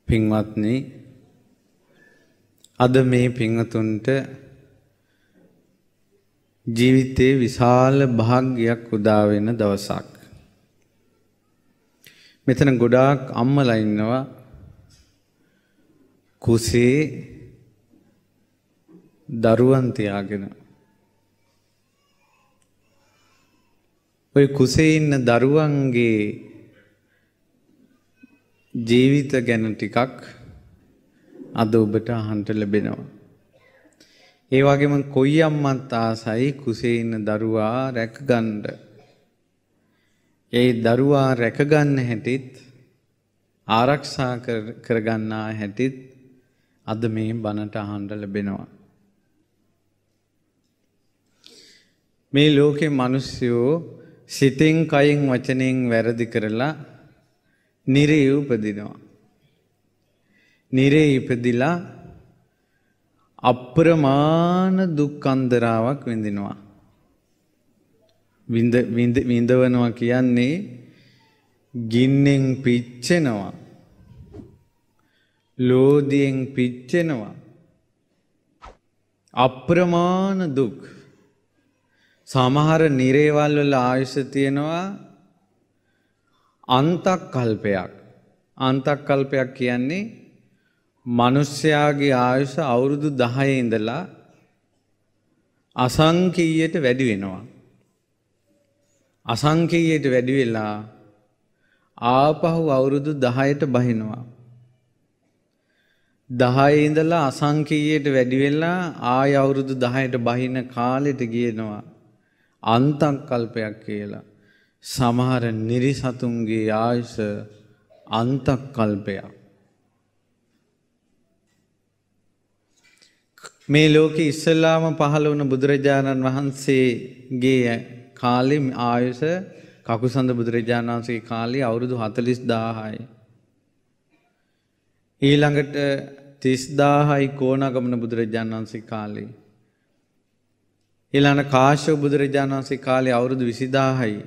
පින්වත්නි, අද මේ පින්වතුන්ට ජීවිතේ විශාල භාග්‍යයක් උදා වෙන දවසක්. මෙතන ගොඩාක් අම්මලා ඉන්නවා කුසේ දරුවන් තියාගෙන. ඔය කුසේ ඉන්න දරුවන්ගේ ජීවිත ගැන ටිකක් අද ඔබට අහන්න ලැබෙනවා. ඒ වගේම කොයි අම්මත් ආසයි කුසේ ඉන්න දරුවා රැකගන්න. ඒ දරුවා රැකගන්න හැටිත් ආරක්ෂා කරගන්නා හැටිත් අද මේ බණට අහන්න ලැබෙනවා. මේ ලෝකේ මිනිස්සුયો සිතෙන් කයෙන් වචනෙන් වැරදි කරලා නිරේ උපදිනවා. නිරේ ඉපදිලා අප්‍රමාණ දුක් අන්දරාවක් විඳිනවා. විඳවනවා කියන්නේ ගින්නෙන් පිච්චෙනවා. ලෝදියෙන් පිච්චෙනවා. අප්‍රමාණ දුක්. සමහර නිරේවල් වල ආයුෂ තියෙනවා අන්තක්කල්පයක්. අන්තක්කල්පයක් කියන්නේ මිනිස්යාගේ ආයුෂ අවුරුදු 10 ඉඳලා අසංකීයට වැඩි වෙනවා. අසංකීයට වැඩි වෙලා ආපහු අවුරුදු 10ට බහිනවා. 10 ඉඳලා අසංකීයට වැඩි වෙලා ආය අවුරුදු 10ට බහින කාලෙට ගියනවා අන්තක්කල්පයක් කියලා. සමහර නිරිසතුන්ගේ ආයුෂ අන්තක්කල්පයක්. මේ ලෝකේ ඉස්සලාම පහළ වුණ බුදුරජාණන් වහන්සේගේ කාලේ ආයුෂ කකුසඳ බුදුරජාණන් වහන්සේගේ කාලේ අවුරුදු 40000යි. ඊළඟට 30000යි කොණගමන බුදුරජාණන් වහන්සේ කාලේ. ඊළඟ කාශ්‍යප බුදුරජාණන් වහන්සේ කාලේ අවුරුදු 20000යි.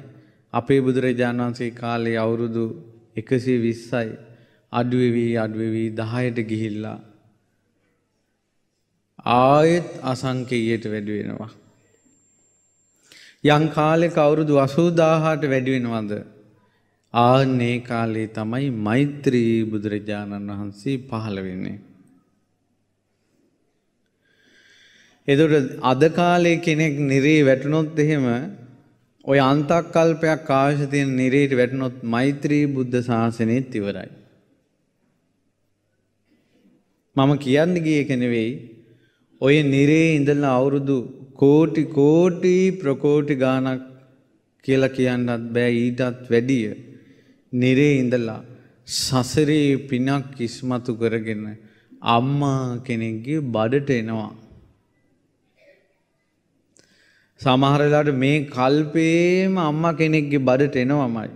අපේ බුදුරජාණන් වහන්සේ කාලේ අවුරුදු 120යි. අඩු වෙවි 10ට ගිහිල්ලා ආයෙත් අසංකේයයට වැඩි වෙනවා. යම් කාලයක අවුරුදු 80000ට වැඩි වෙනවද? ආන්නේ කාලේ තමයි මෛත්‍රී බුදුරජාණන් වහන්සේ පහළ වෙන්නේ. එතකොට අද කාලේ කෙනෙක් නිරේ වැටුනොත් එහෙම ඔය අන්තක්කල්පයක් ආශ තියෙන නිරේට වැටුනොත් මෛත්‍රී බුද්ධ ශාසනයත් ඉවරයි. මම කියන්නේ ගියේක නෙවෙයි. ඔය නිරේ ඉඳලා අවුරුදු කෝටි ප්‍රකෝටි ගාණක් කියලා කියන්නත් බෑ. ඊටත් වැඩිය නිරේ ඉඳලා සසරේ පිනක් ඉස්මතු කරගෙන අම්මා කෙනෙක්ගේ බඩට එනවා. සමහර වෙලාවට මේ කල්පේම අම්මා කෙනෙක්ගේ බඩට එනවමයි.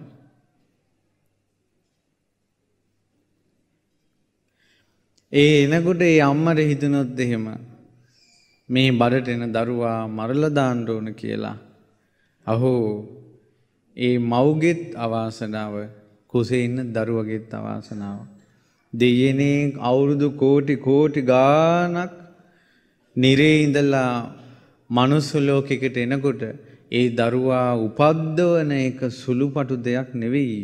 ඒ එනකොට ඒ අම්මට හිතුනොත් එහෙම මේ බඩට එන දරුවා මරලා දාන්න ඕන කියලා. අහෝ ඒ මව්ගෙත් අවාසනාව, කුසේ ඉන්න දරුවගෙත් අවාසනාව. දෙයනේ අවුරුදු කෝටි ගාණක් නිරේ ඉඳලා මනුස්ස ලෝකයකට එනකොට ඒ දරුවා උපද්දවන එක සුළුපටු දෙයක් නෙවෙයි.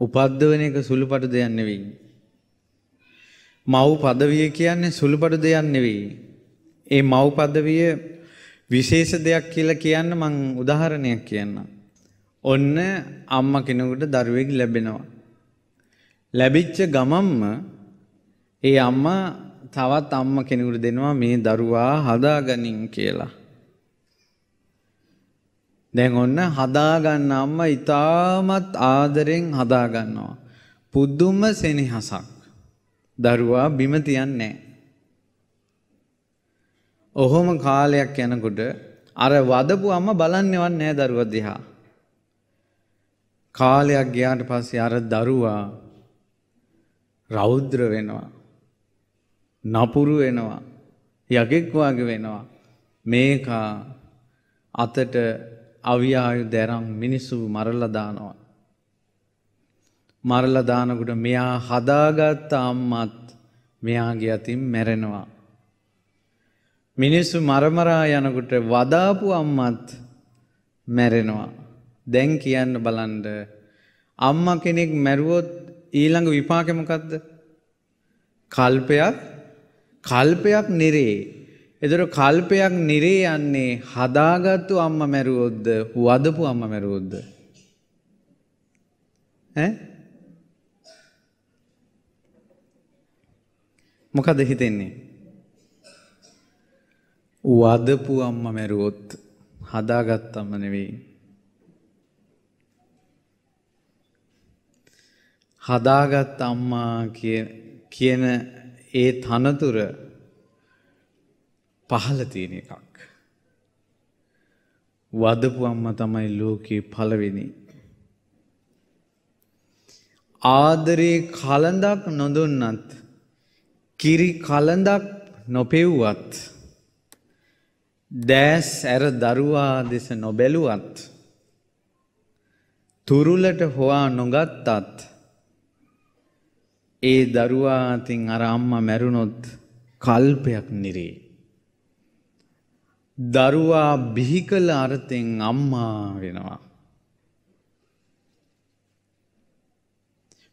උපද්දවන එක සුළුපටු දෙයක් නෙවෙයි. මව් පදවිය කියන්නේ සුළුපටු දෙයක් නෙවෙයි. ඒ මව් පදවිය විශේෂ දෙයක් කියලා කියන්න මං උදාහරණයක් කියන්නම්. ඔන්න අම්මා කෙනෙකුට දරුවෙක් ලැබෙනවා. ලැබිච්ච ගමම්ම ඒ අම්මා තවත් අම්මා කෙනෙකුට දෙනවා මේ දරුවා හදාගනින් කියලා. දැන් ඔන්න හදාගන්න අම්මා ඊටමත් ආදරෙන් හදාගන්නවා. පුදුම සෙනෙහසක්. දරුවා බිම තියන්නේ නැහැ. ඔහොම කාලයක් යනකොට අර වදපු අම්මා බලන්නේවත් නැහැ දරුවා දිහා. කාලයක් ගියාට පස්සේ අර දරුවා රෞද්‍ර වෙනවා. නපුරු වෙනවා. යකෙක් වගේ වෙනවා. මේක අතට අවියායුධ අරන් මිනිස්සු මරලා දානවා. මරලා දානකොට මෙයා හදාගත්ත අම්මත් මෙයාගේ අතින් මැරෙනවා. මිනිස්සු මරමරා යනකොට වදාපු අම්මත් මැරෙනවා. දැන් කියන්න බලන්න අම්මා කෙනෙක් මැරුවොත් ඊළඟ විපාකෙ මොකද්ද? කල්පයක් නිරේ. ඒතර කල්පයක් නිරේ යන්නේ හදාගත්තු අම්මා මැරුවොත්ද වදපු අම්මා මැරුවොත්ද? මොකද හිතෙන්නේ? වදපු අම්මා මැරුවොත් හදාගත්තම නෙවෙයි. හදාගත් අම්මා කියන ඒ තනතුර පහළ තියෙන එකක්. වදපු අම්මා තමයි ලෝකේ පළවෙනි. ආදරේ කලඳක් නොදුන්නත් කිරි කලඳක් නොපෙව්වත් දැස් ඇර දරුවා දෙස නොබැලුවත් තුරුලට හොවා නොගත්තත් ඒ දරුවා අතින් අර අම්මා මැරුණොත් කල්පයක් නිරේ. දරුවා බිහි කළ අර්ථයෙන් අම්මා වෙනවා.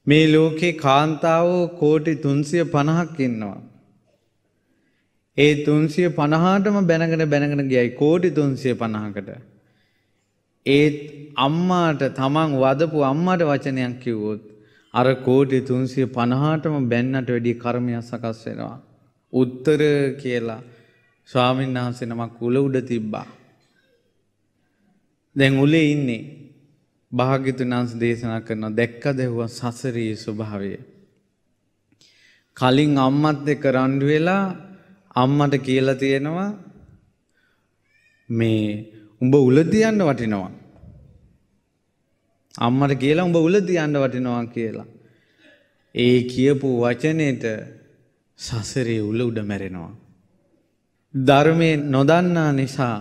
මේ ලෝකේ කාන්තාවෝ කෝටි 350ක් ඉන්නවා. ඒ 350ටම බැනගෙන ගියයි කෝටි 350කට. ඒත් අම්මාට තමන් වදපු අම්මාට වචනයක් කිව්වොත් අර කෝටි 350ටම බැන්නට වැඩි කර්මයක් සකස් වෙනවා. උත්තර කියලා ස්වාමීන් වහන්සේ නමක් උල උඩ තිබ්බා. දැන් උලේ ඉන්නේ. භාග්‍යතුන් වහන්සේ දේශනා කරනවා දැක්කද හුවා සසරේ ස්වභාවය. කලින් අම්මත් එක්ක රණ්ඩු වෙලා අම්මට කියලා තියෙනවා මේ උඹ උල තියන්න වටිනවා. අම්මට කියලා උඹ උල තියන්න වටිනවා කියලා. ඒ කියපු වචනේට සසරේ උල උඩ මැරෙනවා. ධර්මයේ නොදන්නා නිසා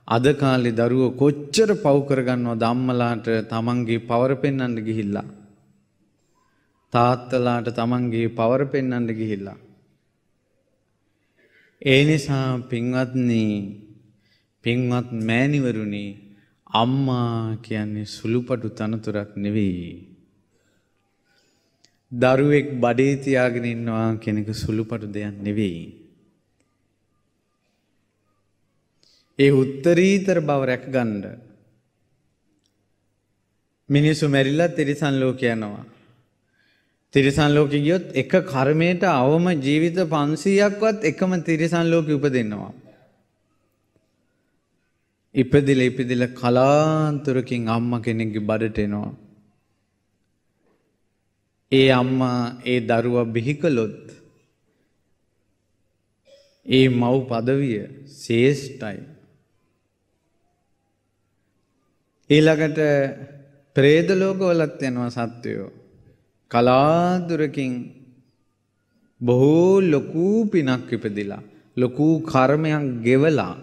අද කාලේ දරුවෝ කොච්චර පව් කරගන්නවද අම්මලාට තමන්ගේ පවර පෙන්වන්න ගිහිල්ලා. තාත්තලාට තමන්ගේ පවර පෙන්වන්න ගිහිල්ලා. ඒ නිසා පින්වත් මෑණිවරුනි අම්මා කියන්නේ සුළුපටු තනතුරක් නෙවෙයි. දරුවෙක් බඩේ තියාගෙන ඉන්නවා කියන එක සුළුපටු දෙයක් නෙවෙයි. ඒ උත්තරීතර බව රැකගන්න මිනිස්සු මැරිලා තිරිසන් ලෝකේ යනවා. තිරිසන් ලෝකෙ ගියොත් එක කර්මයට අවම ජීවිත 500ක්වත් එකම තිරිසන් ලෝකෙ උපදිනවා. ඉපදිලා කලාන්තරකින් අම්මා කෙනෙක්ගේ බඩට එනවා. ඒ අම්මා ඒ දරුවා බිහි කළොත් ඒ මව් පදවිය ශ්‍රේෂ්ඨයි. ඊළඟට പ്രേත ලෝකවලත් යනවා සත්වයෝ. කලාතුරකින් බොහෝ ලොකු පිනක් ඉපදිලා ලොකු කර්මයක් ගෙවලා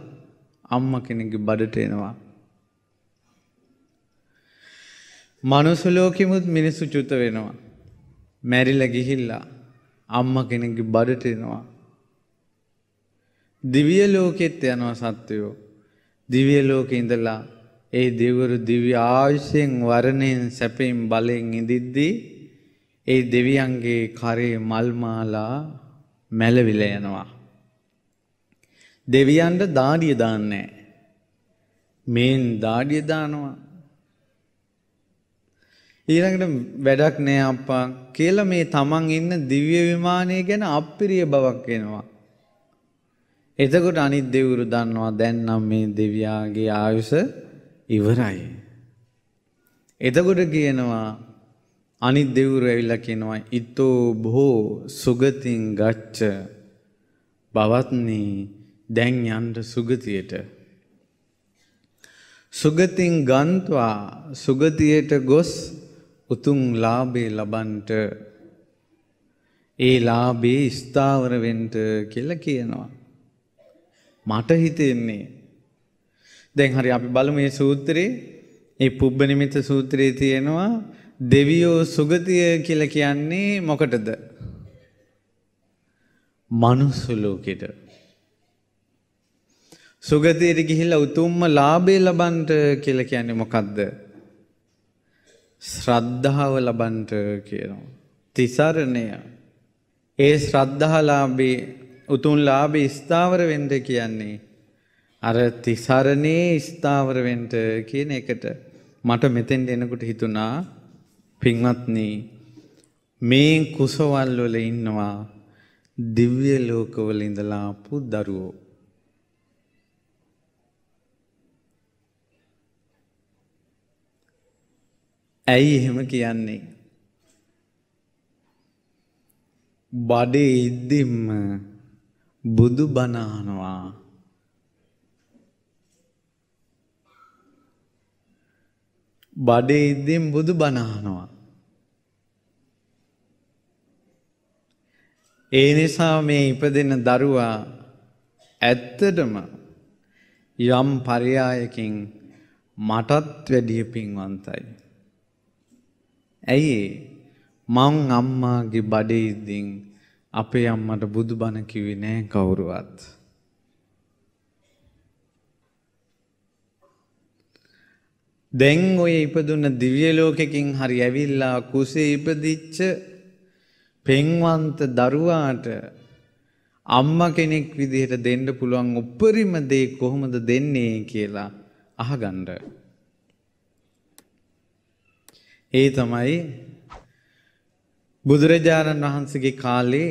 අම්මා කෙනෙක්ගේ බඩට එනවා. මනුස්ස ලෝකෙමුත් මිනිස්සු චුත වෙනවා. මැරිලා ගිහිල්ලා අම්මා කෙනෙක්ගේ බඩට එනවා. දිව්‍ය ලෝකෙත් යනවා සත්වයෝ. දිව්‍ය ලෝකේ ඉඳලා ඒ දෙවිවරු දිව්‍ය ආයුෂයෙන් වර්ණයෙන් සැපයෙන් බලයෙන් ඉඳිද්දී ඒ දෙවියන්ගේ කරේ මල් මාලා මැලවිලා යනවා. දෙවියන්ට දාඩිය දාන්නේ නැහැ. මේන් දාඩිය දානවා. ඊළඟට වැඩක් නෑ අප්පා කියලා මේ තමන් ඉන්න දිව්‍ය විමානය ගැන අප්පිරිය බවක් එනවා. එතකොට අනිත් දෙවිවරු දන්නවා දැන් නම් මේ දෙවියාගේ ආයුෂ ඉවරයි. එතකොට කියනවා අනිත් දෙවිවරු ඇවිල්ලා කියනවා ඊතෝ බෝ සුගතින් ගච්ඡ බවත්නි දැන් යන්න සුගතියට. සුගතින් ගන්්වා සුගතියට ගොස් උතුම් ලාභේ ලබන්ට ඒ ලාභේ ස්ථාවර වෙන්න කියලා කියනවා. මට හිතෙන්නේ දැන් හරි අපි බලමු මේ සූත්‍රයේ මේ පුබ්බ නිමිත්ත සූත්‍රයේ තියෙනවා දෙවියෝ සුගතිය කියලා කියන්නේ මොකටද? මනුස්ස ලෝකෙට. සුගතියට ගිහිල්ලා උතුම්ම ලාභය ලබන්නට කියලා කියන්නේ මොකද්ද? ශ්‍රද්ධාව ලබන්නට කියනවා. තිසරණය. ඒ ශ්‍රද්ධාලාභේ උතුම් ලාභේ ස්ථාවර වෙන්න කියන්නේ අර තිසරණේ ස්ථාවර වෙන්න කියන එකට. මට මෙතෙන් එනකොට හිතුණා පින්වත්නි මේ කුසවල් වල ඉන්නවා දිව්‍ය ලෝකවල ඉඳලා ආපු දරුවෝ. ඇයි එහෙම කියන්නේ? බඩේ ඉද්දිම බුදු බණ අහනවා. බඩේ ඉද්දිම බුදු බණ අහනවා. ඒ නිසා මේ ඉපදෙන දරුවා ඇත්තටම යම් පරයායකින් මටත් වැඩිය පින්වන්තයි. ඇයි මං අම්මාගේ බඩේ ඉඳින් අපේ අම්මට බුදුබණ කිව්වේ නෑ කවුරුවත්. දැන් ඔය ඉපදුන දිව්‍ය ලෝකෙකින් හරි ඇවිල්ලා කුසේ ඉපදිච්ච පෙන්වන්ත දරුවාට අම්මා කෙනෙක් විදිහට දෙන්න පුළුවන් උපරිම දේ කොහොමද දෙන්නේ කියලා අහගන්න. ඒ තමයි බුදුරජාණන් වහන්සේගේ කාලේ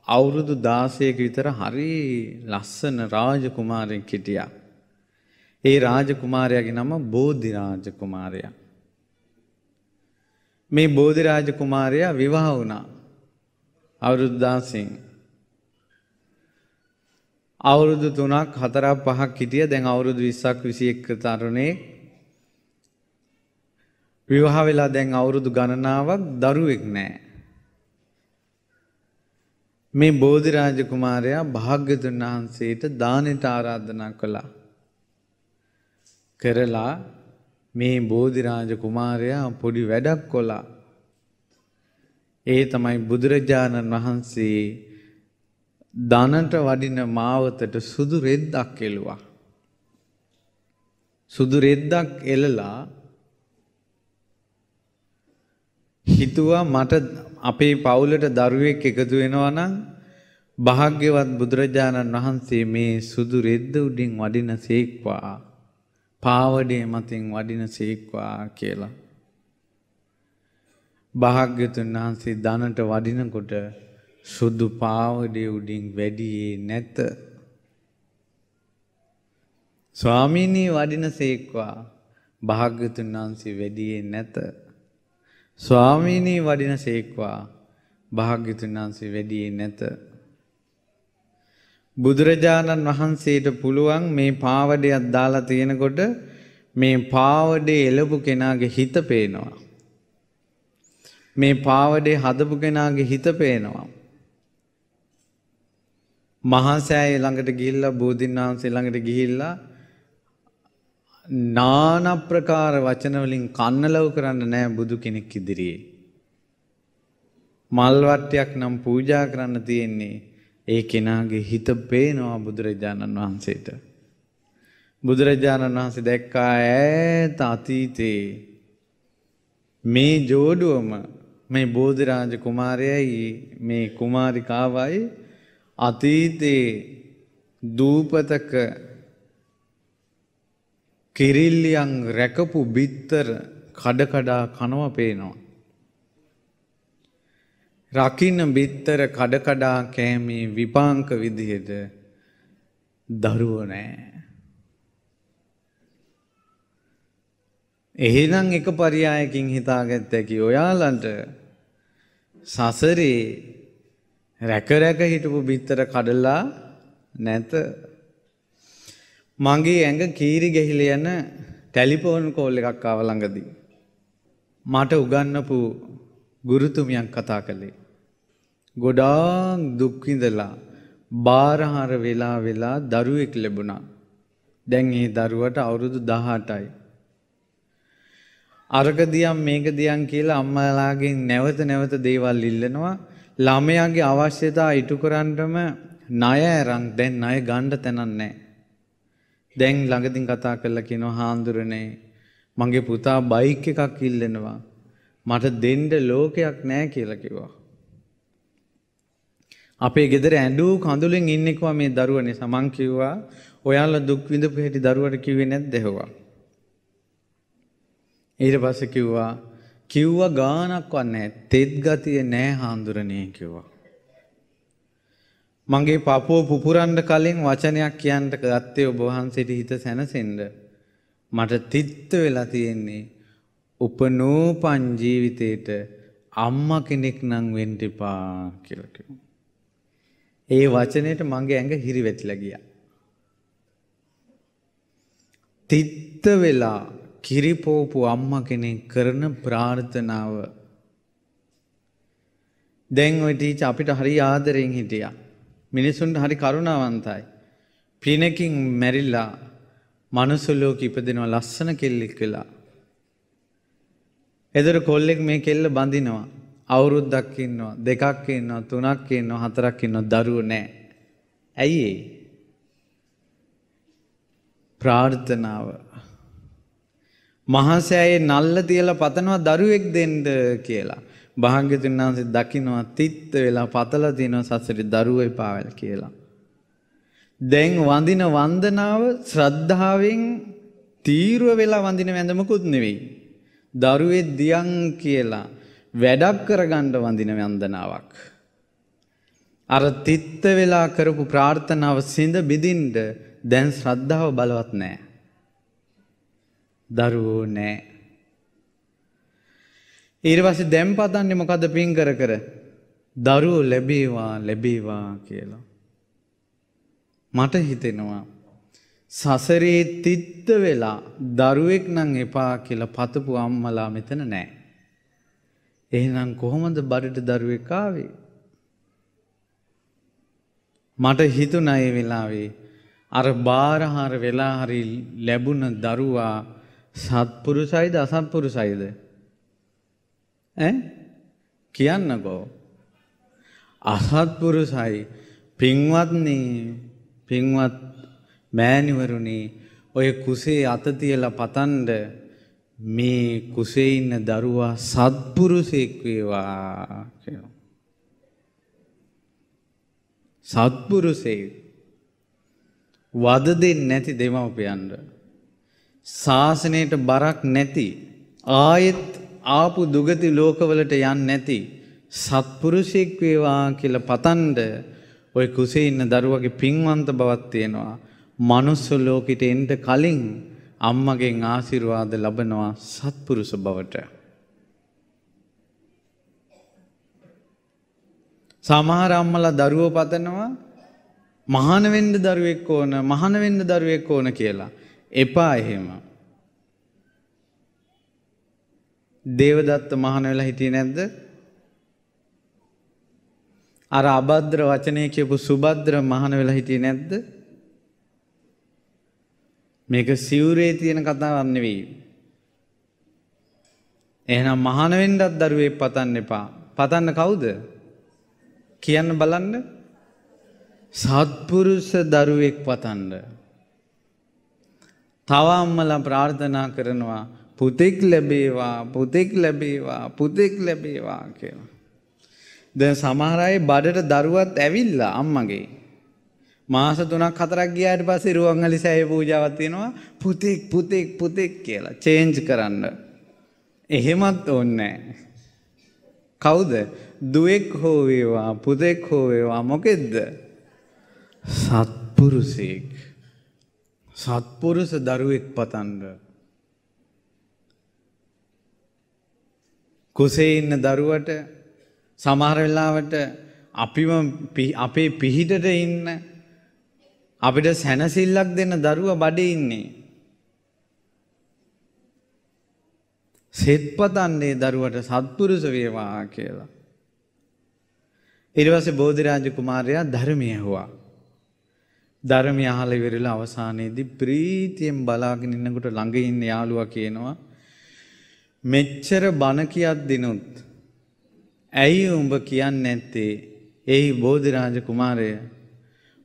අවුරුදු 16ක විතර හරි ලස්සන රාජකුමාරයෙක් හිටියා. ඒ රාජකුමාරයාගේ නම බෝධි රාජකුමාරයා. මේ බෝධි රාජකුමාරයා විවාහ වුණා. අවුරුදු 16න්. අවුරුදු 3ක් 4ක් 5ක් හිටියා. දැන් අවුරුදු 20ක් 21ක තරුණේ විවාහ වෙලා දැන් අවුරුදු ගණනාවක් දරුවෙක් නැහැ. මේ බෝධි රාජ කුමාරයා භාග්‍යවතුන් වහන්සේට දානෙට ආරාධනා කළා. කරලා මේ බෝධි රාජ කුමාරයා පොඩි වැඩක් කළා. ඒ තමයි බුදුරජාණන් වහන්සේ දනට වඩින මාවතට සුදු රෙද්දක් එළුවා. සුදු රෙද්දක් එලලා හිතුවා මට අපේ පවුලට දරුවෙක් එකතු වෙනවා නම් භාග්‍යවත් බුදුරජාණන් වහන්සේ මේ සුදු රෙද්ද උඩින් වඩින සේක්වා පාවඩේ මතින් වඩින සේක්වා කියලා. භාග්‍යවතුන් වහන්සේ දනට වඩිනකොට සුදු පාවඩේ උඩින් වැඩියේ නැත. ස්වාමීනි වඩින සේක්වා භාග්‍යවතුන් වහන්සේ වැඩියේ නැත. ස්වාමීනී වඩින සේක්වා භාග්‍යවතුන් වහන්සේ වැඩියේ නැත. බුදුරජාණන් වහන්සේට පුළුවන් මේ පාවඩයක් දාලා තියෙනකොට මේ පාවඩේ එළපු කෙනාගේ හිත පේනවා. මේ පාවඩේ හදපු කෙනාගේ හිත පේනවා. මහා සෑය ළඟට ගිහිල්ලා බෝධින් වහන්සේ ළඟට ගිහිල්ලා නානා ප්‍රකාර වචන වලින් කන්නලව් කරන්න නෑ බුදු කෙනෙක් ඉදිරියේ. මල් වට්ටියක් නම් පූජා කරන්න තියෙන්නේ. ඒ කෙනාගේ හිත පේනවා බුදුරජාණන් වහන්සේට. බුදුරජාණන් වහන්සේ දැක්කා ඈත අතීතේ මේ ජෝඩුවම මේ බෝධි රාජ කුමාරයයි මේ කුමාරිකාවයි අතීතේ දූපතක කිරිල්ලියන් රැකපු බිත්තර කඩ කඩා කනවා පේනවා. රකින්න බිත්තර කඩ කඩා කෑමේ විපාක විදිහට දරුවෝ නැහැ. එහෙනම් එක පරයයකින් හිතාගත්ත හැකි ඔයාලන්ට සසරේ රැක රැක හිටපු බිත්තර කඩලා නැත. මගේ ඇඟ කීරි ගහිලා යන ටෙලිෆෝන් කෝල් එකක් ආව ළඟදී. මට උගන්වපු ගුරුතුමියක් කතා කළේ. ගොඩාක් දුක් විඳලා බාරහාර වෙලා දරුවෙක් ලැබුණා. දැන් මේ දරුවට අවුරුදු 18යි. අරක දියම් මේක දියම් කියලා අම්මලාගෙන් නැවත නැවත දේවල් ඉල්ලනවා. ළමයාගේ අවශ්‍යතා ඉටු කරන්නම ණය අරන් දැන් ණය ගන්න තැනක් නැහැ. දැන් ළඟදින් කතා කරලා කියනවා හාමුදුරනේ මගේ පුතා බයික් එකක් ඉල්ලනවා. මට දෙන්න ලෝකයක් නැහැ කියලා කිව්වා. අපේ ගෙදර ඇඬු කඳුලෙන් ඉන්නෙක්වා මේ දරුවා නිසා මං කිව්වා ඔයාලා දුක් විඳපු හැටි දරුවට කිව්වේ නැද්ද ඇහුවා. ඊට පස්සේ කිව්වා ගානක්වත් නැහැ. තෙත් ගතිය නැහැ හාමුදුරනේ කිව්වා. මගේ පපුව පුපුරන්න කලින් වචනයක් කියන්න ගත්තේ ඔබ වහන්සේට හිත සැනසෙන්න. මට තිත්ත වෙලා තියෙන්නේ උපනෝපන් ජීවිතේට අම්මා කෙනෙක් නම් වෙන්න එපා කියලා කිව්වා. ඒ වචනේට මගේ ඇඟ හිරිවැටිලා ගියා. තිත්ත වෙලා කිරිපෝපු අම්මා කෙනෙක් කරන ප්‍රාර්ථනාව. දැන් ওই ටීචර් අපිට හරි ආදරෙන් හිටියා. මිනිසුන්ට හරි කරුණාවන්තයි. පිනකින් මැරිලා මනුස්ස ලෝකෙ ඉපදෙනවා ලස්සන කෙල්ලෙක් වෙලා. එදර කොල්ලෙක් මේ කෙල්ල බඳිනවා. අවුරුද්දක් ඉන්නවා, දෙකක් ඉන්නවා, තුනක් ඉන්නවා, හතරක් ඉන්නවා දරුවෝ නැහැ. ඇයි ඒ? ප්‍රාර්ථනාව. මහසෑයේ නල්ල තියලා පතනවා දරුවෙක් දෙන්න කියලා. භාග්‍යතුන් වහන්සේ දකින්නවා තිත්ත වෙලා පතලා තිනවා සසරේ දරුවෝ එපාවල කියලා. දැන් වඳින වන්දනාව ශ්‍රද්ධාවෙන් තීරුව වෙලා වඳින වැඳමකුත් නෙවෙයි. දරුවේ දියන් කියලා වැඩක් කරගන්න වඳින වන්දනාවක්. අර තිත්ත වෙලා කරපු ප්‍රාර්ථනාව සිඳ බිඳින්න දැන් ශ්‍රද්ධාව බලවත් නැහැ. දරුවෝ නැහැ. ඊට පස්සේ දැන් පතන්නේ මොකද පින් කර කර දරුවෝ ලැබේවා කියලා. මට හිතෙනවා සසරේ තිත්ත වෙලා දරුවෙක් නම් එපා කියලා පතපු අම්මලා මෙතන නැහැ. එහෙනම් කොහොමද බඩට දරුවෙක් ආවේ? මට හිතුණා ඒ වෙලාවේ අර බාරහාර වෙලා හරි ලැබුණ දරුවා සත්පුරුසයිද අසත්පුරුසයිද? කියන්නකෝ. අසත්පුරුසයි. පින්වත් මෑණිවරුනි ඔය කුසේ අත තියලා පතන්ඩ මේ කුසේ ඉන්න දරුවා සත්පුරුෂයෙක් වේවා කියලා. සත්පුරුෂයෙක් වද දෙන්නේ නැති දෙමව්පියන්ට ශාසනයට බරක් නැති ආයෙත් ආපු දුගති ලෝකවලට යන්නේ නැති සත්පුරුෂයෙක් වේවා කියලා පතන්ඩ ඔය කුසේ ඉන්න දරුවගේ පින්වන්ත බවක් තියෙනවා. මනුස්ස ලෝකෙට එන්න කලින් අම්මගෙන් ආශිර්වාද ලබනවා සත්පුරුෂ බවට. සමහර අම්මලා දරුවෝ පතනවා මහාන වෙන්න දරුවෙක් ඕන කියලා. එපා එහෙම. දේවදත්ත මහාන වෙලා හිටියේ නැද්ද? අර අබද්ද්‍ර වචනේ කියපු සුබද්‍ර මහාන වෙලා හිටියේ නැද්ද? මේක සිවුරේ තියෙන කතාවක් නෙවෙයි. එහෙනම් මහාන වෙන්නත් දරුවෙක් පතන්න එපා. පතන්න කවුද? කියන්න බලන්න. සත්පුරුෂ දරුවෙක් පතන්න. තව අම්මලා ප්‍රාර්ථනා කරනවා පුතෙක් ලැබේවා කියලා. දැන් සමහර අය බඩට දරුවත් ඇවිල්ලා අම්මගේ මාස 3ක් 4ක් ගියාට පස්සේ රුවන්වැලි සෑය පූජාවක් තියෙනවා පුතෙක් කියලා චේන්ජ් කරන්න. එහෙමත් ඕනේ නැහැ. කවුද? දුවෙක් හෝ වේවා පුතෙක් හෝ වේවා මොකෙද්ද? සත්පුරුෂයෙක්. සත්පුරුෂ දරුවෙක් පතන්න. කුසේ ඉන්න දරුවට සමහර වෙලාවට අපේ පිහිටට ඉන්න අපිට සැනසෙල්ලක් දෙන්න දරුවා බඩේ ඉන්නේ. සෙත් පතන්නේ දරුවට සත්පුරුෂ වේවා කියලා. ඊට පස්සේ බෝධිරාජ කුමාරයා ධර්මය ඇහුවා. ධර්මය අහලා ඉවරලා අවසානයේදී ප්‍රීතියෙන් බලාගෙන ඉන්නකොට ළඟ ඉන්න යාළුවා කියනවා මෙච්චර බණ කියද්දිනුත් ඇයි උඹ කියන්නේ නැත්තේ එයි බෝධිරාජ කුමාරය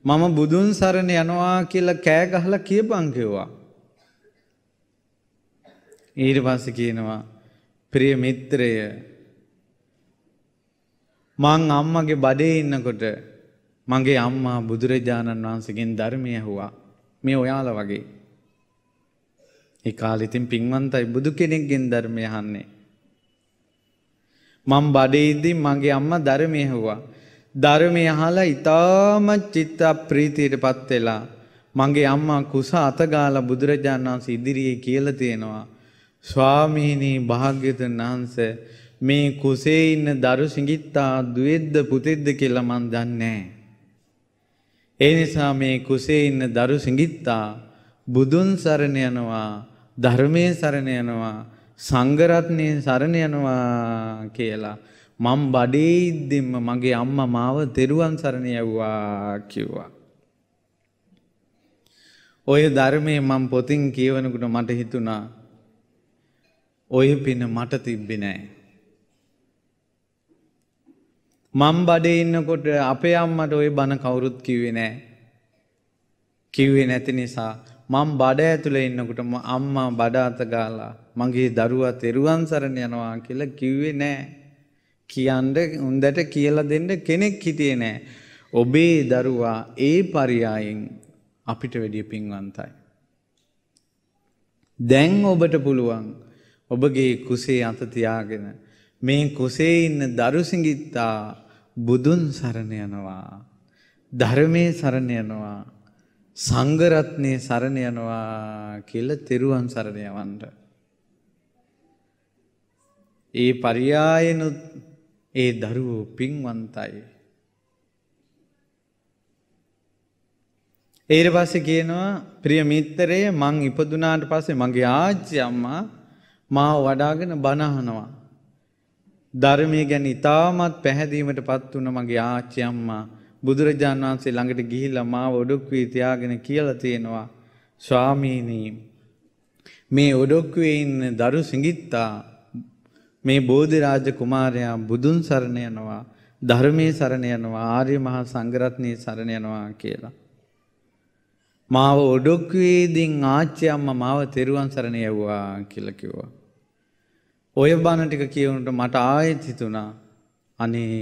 මම බුදුන් සරණ යනවා කියලා කෑ ගහලා කියපන් කිව්වා. ඊට පස්සේ කියනවා ප්‍රිය මිත්‍රය මං අම්මගේ බඩේ ඉන්නකොට මගේ අම්මා බුදුරජාණන් වහන්සේගෙන් ධර්මය ඇහුවා. මේ ඔයාලා වගේ. ඒ කාලේ ඉතින් පින්වන්තයි බුදු කෙනෙක්ගෙන් ධර්මය අහන්නේ. මම බඩේ ඉඳි මගේ අම්මා ධර්මය ඇහුවා. ධර්මය අහලා ඊටම චිත්ත ප්‍රීතියටපත් වෙලා මගේ අම්මා කුස අත ගාලා බුදුරජාණන් වහන්සේ ඉදිරියේ කියලා තියෙනවා ස්වාමීනි භාග්‍යවතුන් වහන්සේ මේ කුසේ ඉන්න දරු සිඟිත්තා දුවේද්ද පුතෙද්ද කියලා මන් දන්නේ නැහැ. ඒ නිසා මේ කුසේ ඉන්න දරු සිඟිත්තා බුදුන් සරණ යනවා ධර්මයේ සරණ යනවා සංඝ රත්නයේ සරණ යනවා කියලා මම බඩේ ඉද්දිම මගේ අම්මා මාව තෙරුවන් සරණ යවුවා කිව්වා. ඔය ධර්මයේ මම පොතින් කියවනකොට මට හිතුණා ඔය පින මට තිබ්බේ නෑ. මම බඩේ ඉන්නකොට අපේ අම්මට ওই බණ කවුරුත් කිව්වේ නෑ. කිව්වේ නැති නිසා මම බඩ ඇතුලේ ඉන්නකොට අම්මා බඩ අත ගාලා මගේ දරුවා තෙරුවන් සරණ යනවා කියලා කිව්වේ නෑ. කියන්න උන්දට කියලා දෙන්න කෙනෙක් හිටියේ නෑ. ඔබේ දරුවා ඒ පරියායෙන් අපිට වැඩිය පින්වන්තයි. දැන් ඔබට පුළුවන් ඔබගේ කුසේ අත තියාගෙන මේ කුසේ ඉන්න දරු සිඟිත්තා බුදුන් සරණ යනවා ධර්මයේ සරණ යනවා සංඝ රත්නයේ සරණ යනවා කියලා තෙරුවන් සරණ යවන්න. ඒ පරියායනුත් ඒ දරුවෝ පින්වන්තයි. ඊට පස්සේ කියනවා ප්‍රිය මිත්‍රය මං ඉපදුනාට පස්සේ මගේ ආච්චි අම්මා මාව වඩාගෙන බණ අහනවා. ධර්මයේ ගැන ඉතාමත් පැහැදීමටපත් වුණ මගේ ආච්චි අම්මා බුදුරජාණන් වහන්සේ ළඟට ගිහිල්ලා මාව ඔඩොක්කුවේ තියාගෙන කියලා තියෙනවා ස්වාමීනි මේ ඔඩොක්කුවේ ඉන්න දරු සිඟිත්තා මේ බෝධිරාජ කුමාරයා බුදුන් සරණ යනවා ධර්මයේ සරණ යනවා ආර්ය මහා සංඝරත්නයේ සරණ යනවා කියලා. මාව ඔඩොක්කුවේදීන් ආච්චි අම්මා මාව තෙරුවන් සරණ යවුවා කියලා කිව්වා. ඔය බණ ටික කියනකොට මට ආයෙත් හිතුණා අනේ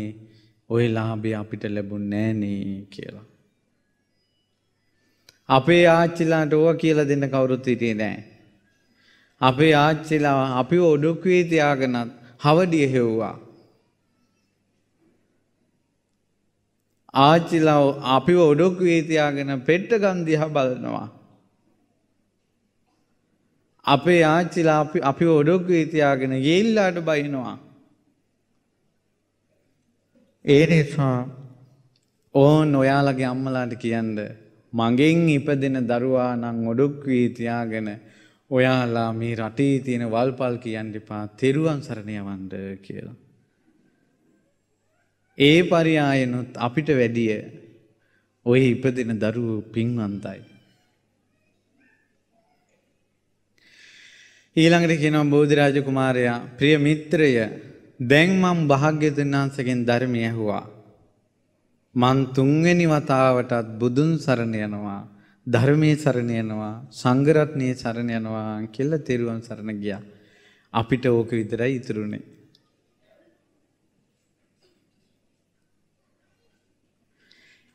ඔය ලාභය අපිට ලැබුණේ නෑනේ කියලා. අපේ ආච්චිලාට ඕවා කියලා දෙන්න කවුරුත් හිටියේ නෑ. අපේ ආච්චිලා අපිව ඔඩොක්කුවේ තියාගෙනත් හවඩිය හෙව්වා. ආච්චිලා අපිව ඔඩොක්කුවේ තියාගෙන පෙට්ටගම් දිහා බලනවා. අපේ ආච්චිලා අපිව ඔඩොක්කුවේ තියාගෙන ගෙයිල්ලාට බයිනවා. ඒ නිසා ඕන් ඔයාලගේ අම්මලාට කියන්න මගෙන් ඉපදෙන දරුවා නම් ඔඩොක්කුවේ තියාගෙන ඔයාලා මේ රටේ තියෙන වල්පල් කියන්න එපා තෙරුවන් සරණ යවන්න කියලා. ඒ පරියායනොත් අපිට වැඩිය ඔය ඉපදෙන දරුවෝ පින්වන්තයි. ඊළඟට කියනවා බෝධිරාජ කුමාරයා ප්‍රිය මිත්‍රය දැන් මම භාග්‍යවතුන් වහන්සේගෙන් ධර්මය ඇහුවා. මං තුන්වෙනි වතාවටත් බුදුන් සරණ යනවා ධර්මයේ සරණ යනවා සංඝ රත්නයේ සරණ යනවා කියලා තෙරුවන් සරණ ගියා. අපිට ඕක විතරයි ඉතුරුනේ.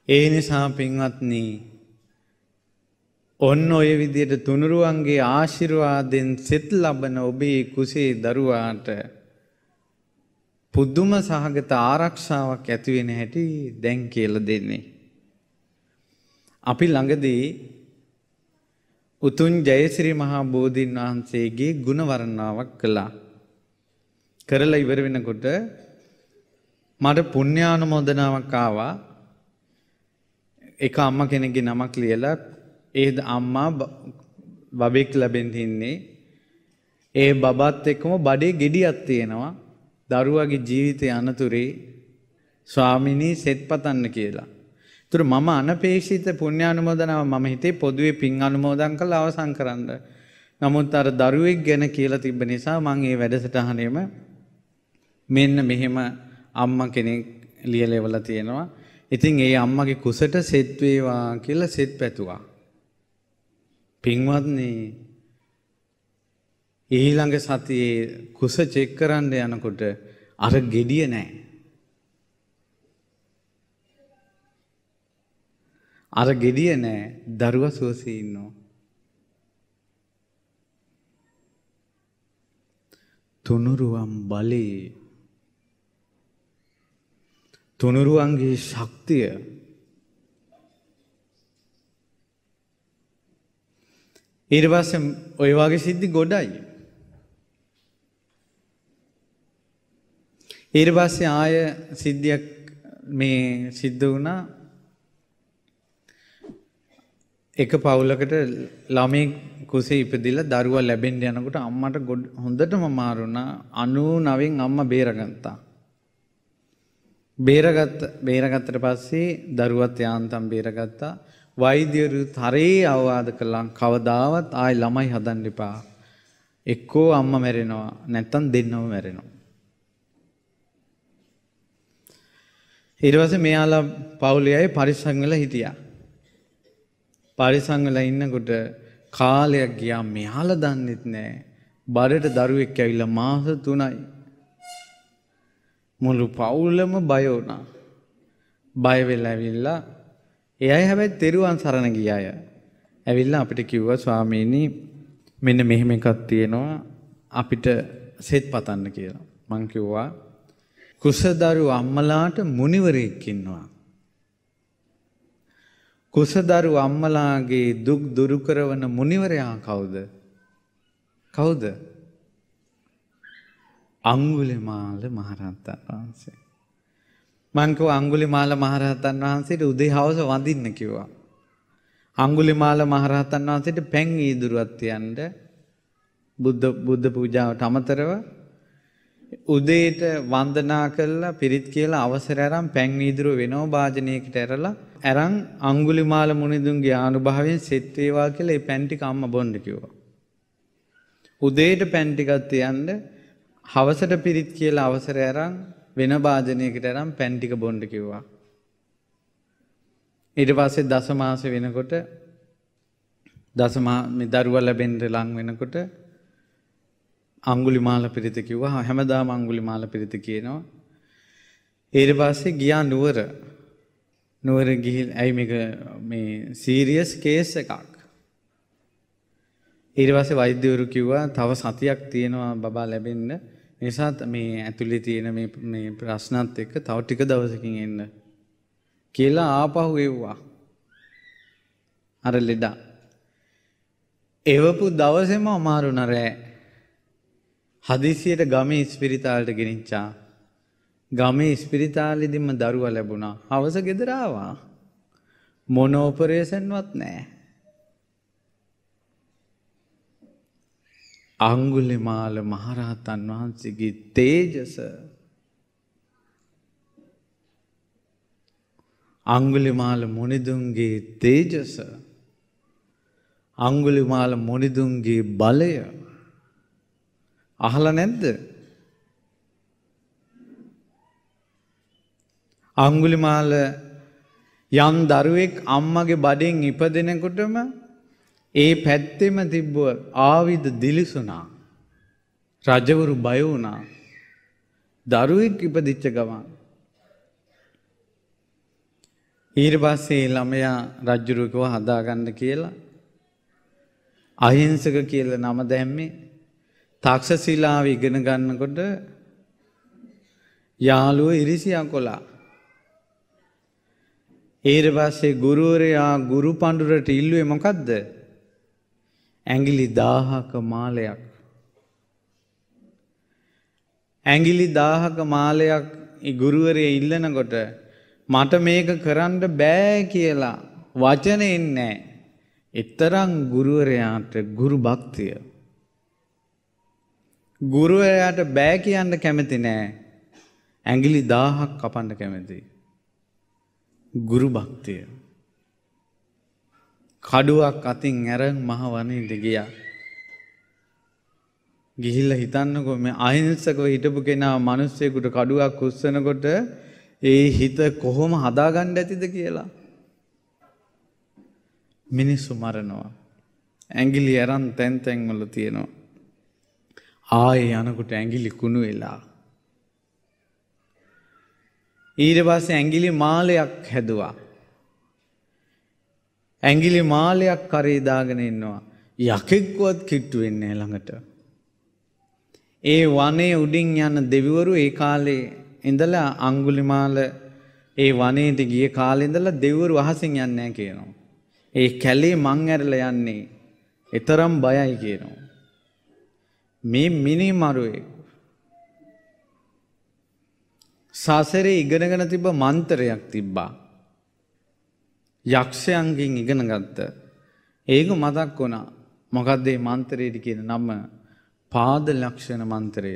ඒ නිසා පින්වත්නි ඔන්න ඔය විදියට තුනුරුවන්ගේ ආශිර්වාදෙන් සෙත් ලබන ඔබේ කුසේ දරුවාට පුදුම සහගත ආරක්ෂාවක් ඇති වෙන හැටි දැන් කියලා දෙන්නේ. අපි ළඟදී උතුම් ජයශ්‍රී මහා බෝධීන් වහන්සේගේ ගුණ වර්ණනාවක් කළා. කරලා ඉවර වෙනකොට මට පුණ්‍යානුමෝදනාවක් ආවා. එක අම්මා කෙනෙක්ගේ නමක් ලියලා ඒ අම්මා බබෙක් ලැබෙන්න ඉන්නේ. ඒ බබත් එක්කම බඩේ ගෙඩියක් තියෙනවා. දරුවාගේ ජීවිතය අනතුරේ ස්වාමිනී සෙත් පතන්න කියලා. ඒතර මම අනපේක්ෂිත පුණ්‍යානුමෝදනාව මම හිතේ පොදුවේ පින් අනුමෝදන් කරලා අවසන් කරන්න. නමුත් අර දරුවෙක් ගැන කියලා තිබ්බ නිසා මම මේ වැඩසටහනෙම මෙන්න මෙහෙම අම්මා කෙනෙක් ලියලෙවලා තියෙනවා. ඉතින් ඒ අම්මගේ කුසට සෙත් වේවා කියලා සෙත් පැතුවා. පින්වත්නි ඊළඟ සතියේ කුස චෙක් කරන්න යනකොට අර gediya නැහැ. අර gediya නැහැ. දරුවා සුවසේ ඉන්නවා. තුනුරුවන් බලේ තුනුරුවන්ගේ ශක්තිය ඊට පස්සේ ඔය වගේ සිද්ධි ගොඩයි. ඊට පස්සේ ආය සිද්ධියක් මේ සිද්ධ වුණා. එක පවුලකට ළමයි කුසේ ඉපදිලා දරුවා ලැබෙන්න යනකොට අම්මට හොඳටම මාරු වුණා. 99න් අම්මා බේරගත්තා. බේරගත්තට පස්සේ දරුවත් යාන්තම් බේරගත්තා. වෛද්‍යවරු තරේ අවවාද කළා කවදාවත් ආයි ළමයි හදන්න එපා. එක්කෝ අම්මා මැරෙනවා නැත්තම් දෙන්නම මැරෙනවා. ඊට පස්සේ මෙයාලා පවුලේ අය පරිස්සම් වෙලා හිටියා. පරිස්සම් වෙලා ඉන්නකොට කාලයක් ගියා මෙයාලා දන්නෙත් නෑ. බඩට දරුවෙක් ඇවිල්ලා මාස 3යි. මුළු පවුලම බය වුණා. බය වෙලා ඇවිල්ලා ඒ අය හැබැයි තෙරුවන් සරණ ගිය අය. ඇවිල්ලා අපිට කිව්වා ස්වාමීනි මෙන්න මෙහෙම එකක් තියෙනවා අපිට සෙත් පතන්න කියලා. මං කිව්වා කුසදරු අම්මලාට මුනිවරයෙක් ඉන්නවා. කුසදරු අම්මලාගේ දුක් දුරු කරවන මුනිවරයා කවුද? කවුද? අඟුලිමාල මහරහතන් වහන්සේ. මං කිව්වා අඟුලිමාල මහරහතන් වහන්සේට උදේ හවස වඳින්න කිව්වා. අඟුලිමාල මහරහතන් වහන්සේට පැන් ඊදුරුවක් තියන්න බුද්ධ පූජාවට අමතරව උදේට වන්දනා කළා පිරිත් කියලා අවසර අරන් පැන් ඊදුරුව වෙනව වාජනයකට අරන් අඟුලිමාල මුනිදුන්ගේ ආනුභාවයෙන් සෙත් වේවා කියලා ඒ පැන් ටික අම්මා බොන්න කිව්වා. උදේට පැන් ටිකක් තියන්න හවසට පිරිත් කියලා අවසර අරන් වෙන වාදනයකට අරන් පැන් ටික බොන්න කිව්වා. ඊට පස්සේ දසමාස වෙනකොට මේ දරුවා ලැබෙන්න ලං වෙනකොට අඟුලිමාල පිරිත කිව්වා. හැමදාම අඟුලිමාල පිරිත කියනවා. ඊට පස්සේ ගියා නුවර ගිහින් ඇයි මේ සීරියස් කේස් එකක්. ඊට පස්සේ වෛද්‍යවරු කිව්වා තව සතියක් තියෙනවා බබා ලැබෙන්න. නිසා මේ ඇතුලේ තියෙන මේ ප්‍රශ්නත් එක්ක තව ටික දවසකින් එන්න කියලා ආපහු එව්වා. අර ලෙඩා. එවපු දවසේම අමාරු නරෑ. හදිසියට ගමේ ස්පිරිතාලෙට ගෙනිච්චා. ගමේ ස්පිරිතාලෙදිම දරුවා ලැබුණා. හවස ගෙදර ආවා. මොන ඔපරේෂන්වත් නැහැ. අඟුලිමාල මහරහතන් වහන්සේගේ තේජස අඟුලිමාල මුනිදුන්ගේ තේජස අඟුලිමාල මුනිදුන්ගේ බලය අහලා නැද්ද? අඟුලිමාල යම් දරුවෙක් අම්මගේ බඩෙන් ඉපදෙනකොටම ඒ පැත්තෙම තිබ්බ ආවිද දිලිසුණා. රජවරු බය වුණා. දරුවෙක් ඉපදිච්ච ගමන්. ඊට පස්සේ ළමයා රජුරුවව හදාගන්න කියලා අහිංසක කියලා නම දැම්මේ. තක්ෂශිලාව ඉගෙන ගන්නකොට යාළුව ඉරිසියා කොලා. ඊට පස්සේ ගුරුවරයා ගුරු පඬුරට ඉල්ලුවේ මොකද්ද? ඇඟිලි 1000ක මාලයක්. ඇඟිලි 1000ක මාලයක් ගුරුවරයා ඉල්ලනකොට මට මේක කරන්න බෑ කියලා වචනේ ඉන්නේ. ඊතරම් ගුරුවරයාට ගුරු භක්තිය. ගුරුවරයාට බෑ කියන්න කැමති නෑ. ඇඟිලි 1000ක් කපන්න කැමති. ගුරු භක්තිය. කඩුවක් අතින් ඇරන් මහ වනයේට ගියා. ගිහිල්ලා හිතන්නකෝ මේ අහිංසකව හිටපු කෙනා මිනිස්සෙකුට කඩුවක් උස්සනකොට ඒ හිත කොහොම හදාගන්න ඇතිද කියලා. මිනිස්සු මරනවා. ඇඟිලි අරන් තැන් තැන් වල තියෙනවා. ආයේ යනකොට ඇඟිලි කුණු වෙලා. ඊට පස්සේ ඇඟිලි මාලයක් හැදුවා. ඇඟිලි මාලයක් කරේ දාගෙන ඉන්නවා. යකෙක්වත් කිට්ටු වෙන්නේ නැහැ ළඟට. ඒ වනයේ උඩින් යන දෙවිවරු ඒ කාලේ ඉඳලා අඟුලිමාල ඒ වනයේට ගිය කාලේ ඉඳලා දෙවිවරු අහසින් යන්නේ නැහැ කියනවා. ඒ කැලේ මං ඇරලා යන්නේ. ඊතරම් බයයි කියනවා. මේ මිනි මරුවේ සාසරේ ඉගෙනගෙන තිබ්බ මන්ත්‍රයක් තිබ්බා. යක්ෂයන්ගෙන් ඉගෙන ගත්ත. ඒක මතක් වුණා. මොකක්ද මේ මන්ත්‍රයේ කියන නම? පාද ලක්ෂණ මන්ත්‍රය.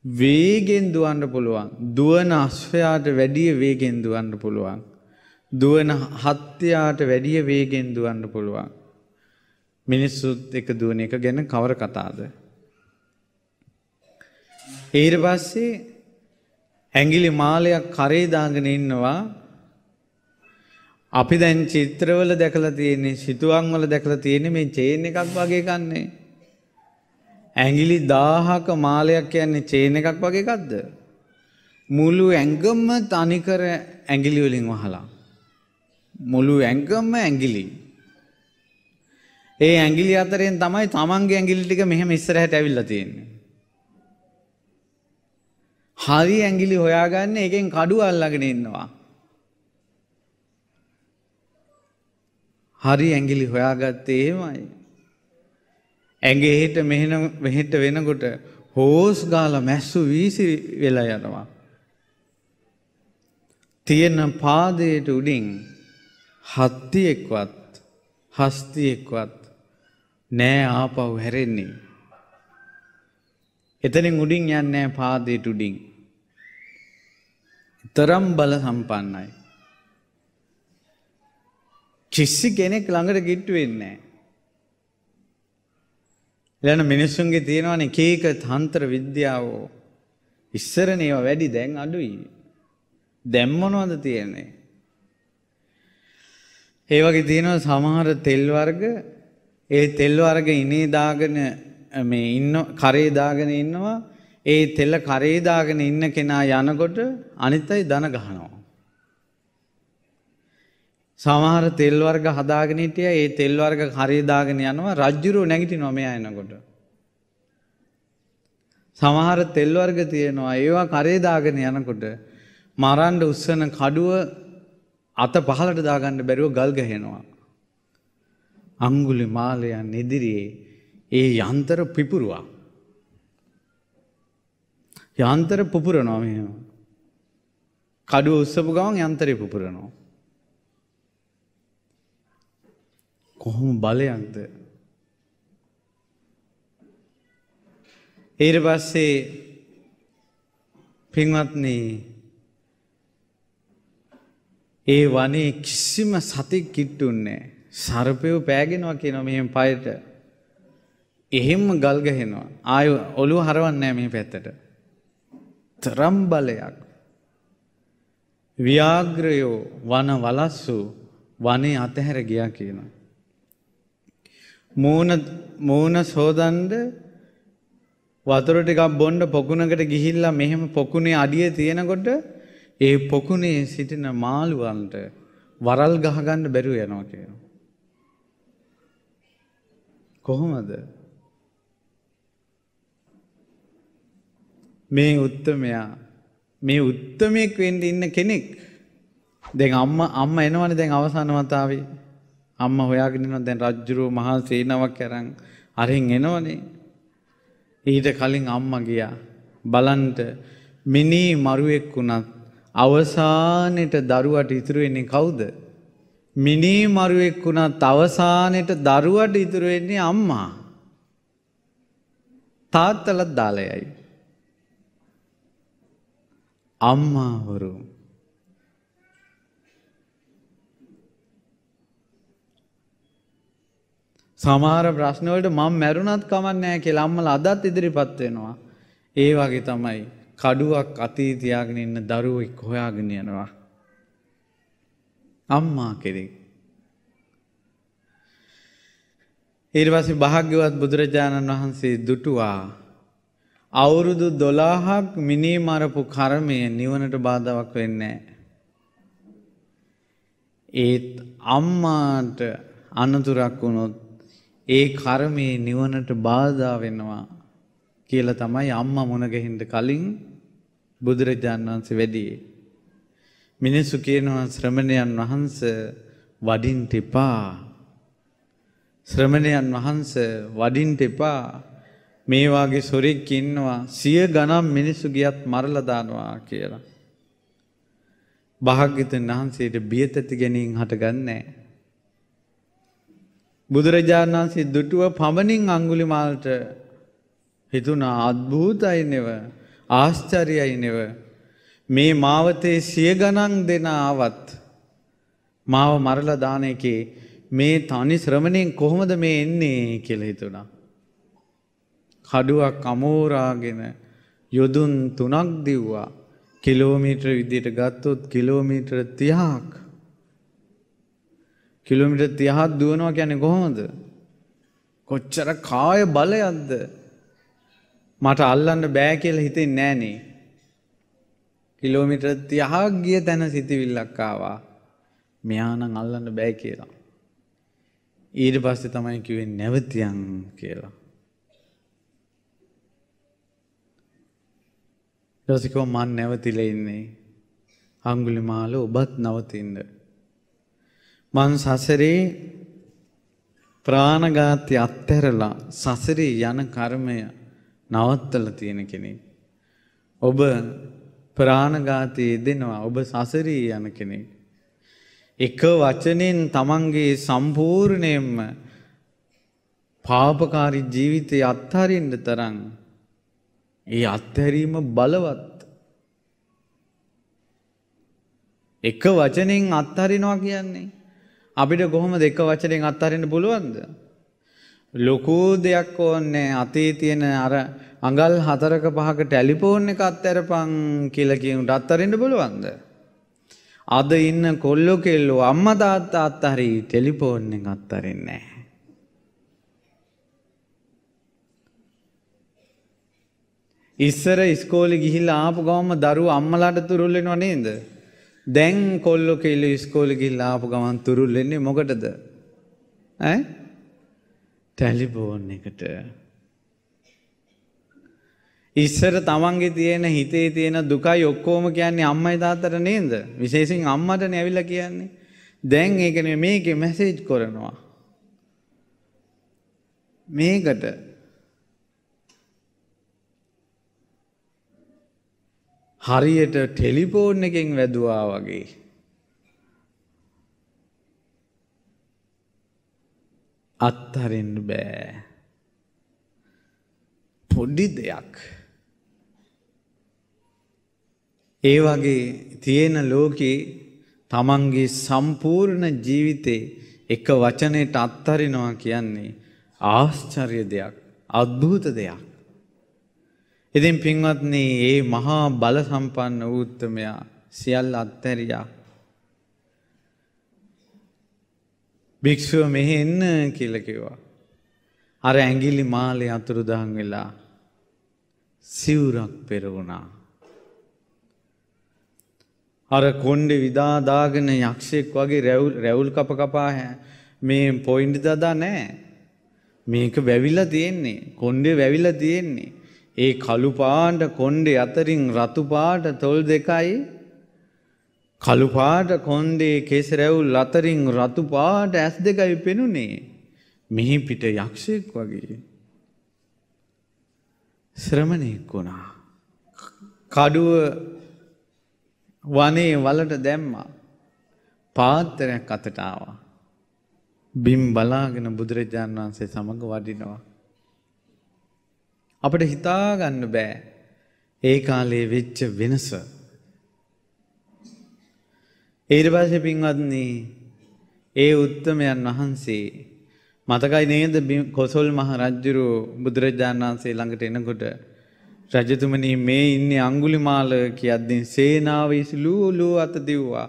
වේගෙන් දුවන්න පුළුවන්. දුවන අශ්වයාට වැඩිය වේගෙන් දුවන්න පුළුවන්. දුවන හත්යාට වැඩිය වේගෙන් දුවන්න පුළුවන්. මිනිස්සුත් එක දුවන එක ගැන කවර කතාවද? ඊට පස්සේ ඇඟිලි මාලයක් කරේ දාගෙන ඉන්නවා. අපි දැන් චිත්‍රවල දැකලා තියෙන්නේ, සිතුවම් වල දැකලා තියෙන්නේ මේ චේන් එකක් වගේ කන්නේ. ඇඟිලි 1000ක මාලයක් කියන්නේ චේන් එකක් වගේ එකක්ද? මුළු ඇඟම තනිකර ඇඟිලි වලින් වහලා. මුළු ඇඟම ඇඟිලි. ඒ ඇඟිලි අතරින් තමයි තමන්ගේ ඇඟිලි ටික මෙහෙම ඉස්සරහට ඇවිල්ලා තියෙන්නේ. හරි ඇඟිලි හොයාගන්න එකෙන් කඩුව අල්ලගෙන ඉන්නවා. හරි ඇඟිලි හොයාගත්තේ එහෙමයි. ඇඟේ හෙට මෙහෙට වෙනකොට හෝස් ගාලා මැස්සු වීසි වෙලා යනවා. තියෙන පාදයට උඩින් හස්තියෙක්වත් නෑ ආපහු හැරෙන්නේ. එතනින් උඩින් යන්නේ නෑ පාදයට උඩින්. තරම් බල සම්පන්නයි. කිසි කෙනෙක් ළඟට කිට්ටු වෙන්නේ නෑ. ඊළඟ මිනිස්සුන්ගේ තියෙනවනේ එක එක තන්ත්‍ර විද්‍යාව. ඉස්සරනේ ඒවා වැඩි, දැන් අඩුයි. දැන් මොනවද තියෙන්නේ? ඒ වගේ තියෙනවා සමහර තෙල් වර්ග. ඒ තෙල් වර්ග ඉනේ දාගෙන මේ ඉන්න කරේ දාගෙන ඉන්නවා. ඒ තෙල කරේ දාගෙන ඉන්න කෙනා යනකොට අනිත් අය දන ගහනවා. සමහර තෙල් වර්ග හදාගෙන හිටියා. ඒ තෙල් වර්ග කරේ දාගෙන යනවා. රජ්ජුරුව නැගිටිනවා මෙයා එනකොට. සමහර තෙල් වර්ග තියෙනවා. ඒවා කරේ දාගෙන යනකොට මරන්න උස්සන කඩුව අත පහලට දාගන්න බැරුව ගල් ගහනවා. අඟුලිමාලයන් ඉදිරියේ ඒ යන්ත්‍ර පිපුරුවා. යන්ත්‍ර පුපුරනවා මෙහෙම. කඩුව උස්සපු ගමන් යන්ත්‍රය පුපුරනවා. කොහොම බලයක්ද? ඊට පස්සේ පින්වත්නි, ඒ වනේ කිසිම සතෙක් කිට්ටුන්නේ නැහැ. සර්පයෝ පෑගෙනවා කියනවා මෙහෙම පයට. එහෙම ගල් ගහනවා. ආය ඔළුව හරවන්නේ නැහැ මේ පැත්තට. තරම් බලයක්. ව්‍යාග්‍රයෝ වන වලස්සු වනේ අතහැර ගියා කියනවා. මූණ සෝදන්න වතුර ටිකක් බොන්න පොකුණකට ගිහිල්ලා මෙහෙම පොකුණේ අඩිය තියෙනකොට ඒ පොකුණේ සිටින මාළුවන්ට වරල් ගහගන්න බැරුව යනවා කියනවා. කොහොමද? මේ උත්තමයා, මේ උත්තමයෙක් වෙන්න ඉන්න කෙනෙක්. දැන් අම්මා එනවනේ දැන් අවසාන වතාවේ. අම්මා හොයාගෙන ඉන්නවා දැන් රජ්ජුරුව මහා සේනාවක් අරන් අරින් එනවනේ. ඊට කලින් අම්මා ගියා බලන්ට මිනි මරුවෙක් වුණත් අවසානෙට දරුවට ඉතුරු වෙන්නේ කවුද? මිනි මරුවෙක් වුණත් අවසානෙට දරුවට ඉතුරු වෙන්නේ අම්මා. තාත්තලත් දාලා යයි. අම්මාවරු සමහර ප්‍රශ්න වලට මම මැරුණත් කමක් නැහැ කියලා අම්මලා අදත් ඉදිරිපත් වෙනවා. ඒ වගේ තමයි කඩුවක් අතේ තියාගෙන ඉන්න දරුවෙක් හොයාගෙන යනවා. අම්මා කෙරෙක්. ඊට පස්සේ භාග්‍යවත් බුදුරජාණන් වහන්සේ දුටුවා අවුරුදු 12ක් මිනී මරපු කර්මය නිවනට බාධාවක් වෙන්නේ නැහැ. ඒත් අම්මාට අනතුරක් වුණොත් ඒ කර්මයේ නිවනට බාධා වෙනවා කියලා තමයි අම්මා මුණ ගැහින්න කලින් බුදුරජාණන් වහන්සේ වැඩියේ. මිනිස්සු කියනවා ශ්‍රමණයන් වහන්සේ වඩින්න එපා. ශ්‍රමණයන් වහන්සේ වඩින්න එපා. මේ වාගේ සොරෙක් ඉන්නවා 100 ගණන් මිනිස්සු ගියත් මරලා දානවා කියලා. භාග්‍යවතුන් වහන්සේට බියතති ගැනීම හටගන්නේ. බුදුරජාණන් වහන්සේ දුටුව පමණින් අඟුලිමාලට හිතුණා අద్භූතයි නෙව ආශ්චර්යයි නෙව මේ මාවතේ 100 ගණන් දෙන ආවත් මාව මරලා දාන එකේ මේ තනි ශ්‍රමණෙන් කොහොමද මේ එන්නේ කියලා හිතුණා. කඩුවක් අමෝරාගෙන යොදුන් 3ක් දිව්වා. කිලෝමීටර විදියට ගත්තොත් කිලෝමීටර 30ක්. කිලෝමීටර 30ක් දුවනවා කියන්නේ කොහොමද? කොච්චර කාය බලයක්ද? මට අල්ලන්න බෑ කියලා හිතෙන්නේ නෑනේ. කිලෝමීටර 30ක් ගිය තැන සිටිවිල්ලක් ආවා. මෙයා නම් අල්ලන්න බෑ කියලා. ඊට පස්සේ තමයි කිව්වේ නැවතියන් කියලා. ඊටසිකෝ මන් නැවතිලා ඉන්නේ. අඟුලිමාල ඔබත් නවතින්න. මං සසරේ ප්‍රාණඝාතය අත්හැරලා සසරේ යන කර්මය නවත්තලා තියෙන කෙනෙක්. ඔබ ප්‍රාණඝාතයේ දෙනවා. ඔබ සසරේ යන කෙනෙක්. එක වචනෙන් තමන්ගේ සම්පූර්ණයෙන්ම පාපකාරී ජීවිතය අත්හරින්න තරම් ඒ අත්හැරීම බලවත්. එක වචනෙන් අත්හරිනවා කියන්නේ අපිට කොහොමද එක වචනෙන් අත්හරින්න පුළුවන්ද? ලොකු දෙයක් ඕනේ අතේ තියෙන අර අඟල් 4ක 5ක ටෙලිෆෝන් එක අත්හැරපන් කියලා කියනට අත්හරින්න පුළුවන්ද? අද ඉන්න කොල්ලෝ කෙල්ලෝ අම්මා තාත්තා අත්හරි ටෙලිෆෝන් එක අත්හරින්නේ නැහැ. ඉස්සර ඉස්කෝලේ ගිහිල්ලා ආපු ගමන්ම දරුවෝ අම්මලාට තුරුල් වෙනව නේද? දැන් කොල්ලෝ කෙල්ලෝ ඉස්කෝලේ ගිහිල්ලා ආපු ගමන් තුරුල් වෙන්නේ මොකටද? ටෙලිෆෝන් එකට. ඉස්සර තමන්ගේ තියෙන හිතේ තියෙන දුකයි ඔක්කොම කියන්නේ අම්මයි තාත්තට නේද? විශේෂයෙන් අම්මටනේ ඇවිල්ලා කියන්නේ. දැන් ඒක නෙමෙයි මේකේ මැසේජ් කරනවා. මේකට හරියට ටෙලිෆෝන් එකෙන් වැදුවා වගේ. අත්හරින්න බෑ. පොඩි දෙයක්. ඒ වගේ තියෙන ලෝකේ තමන්ගේ සම්පූර්ණ ජීවිතේ එක වචනයට අත්හරිනවා කියන්නේ ආශ්චර්ය දෙයක්, අద్භූත දෙයක්. ඉතින් පින්වත්නි, මේ මහා බල සම්පන්න උත්තමයා සියල්ල අත්හැරියා. භික්ෂුව මෙහෙ එන්න කියලා කිව්වා. අර ඇඟිලි මාලේ අතුරුදහන් වෙලා සිවුරක් පෙරවුණා. අර කොණ්ඩේ විදා දාගෙන යක්ෂයෙක් වගේ රැවුල් කප කපා මේ පොයින්ට් දදා නැහැ. මේක වැවිලා තියෙන්නේ. කොණ්ඩේ වැවිලා තියෙන්නේ. ඒ කළු පාට කොණ්ඩේ අතරින් රතු පාට තොල් දෙකයි, කළු පාට කොණ්ඩේ කෙස් රැවුල් අතරින් රතු පාට ඇස් දෙකයි පෙනුනේ. මිහි පිට යක්ෂයෙක් වගේ ශ්‍රමණෙක් වුණා. කඩුව වනේ වලට දැම්මා. පාත්‍රයක් අතට ආවා. බිම් බලාගෙන බුදුරජාණන් වහන්සේ සමග වඩිනවා. අපිට හිතා ගන්න බෑ ඒ කාලේ වෙච්ච වෙනස. ඊට පස්සේ පින්වත්නි, ඒ උත්තමයන් වහන්සේ මතකයි නේද කොසල් මහ රජුරු බුදුරජාණන් වහන්සේ ළඟට එනකොට රජතුමනි මේ ඉන්නේ අඟුලිමාල කියද්දී සේනාව ඉසුලූ අත දිව්වා.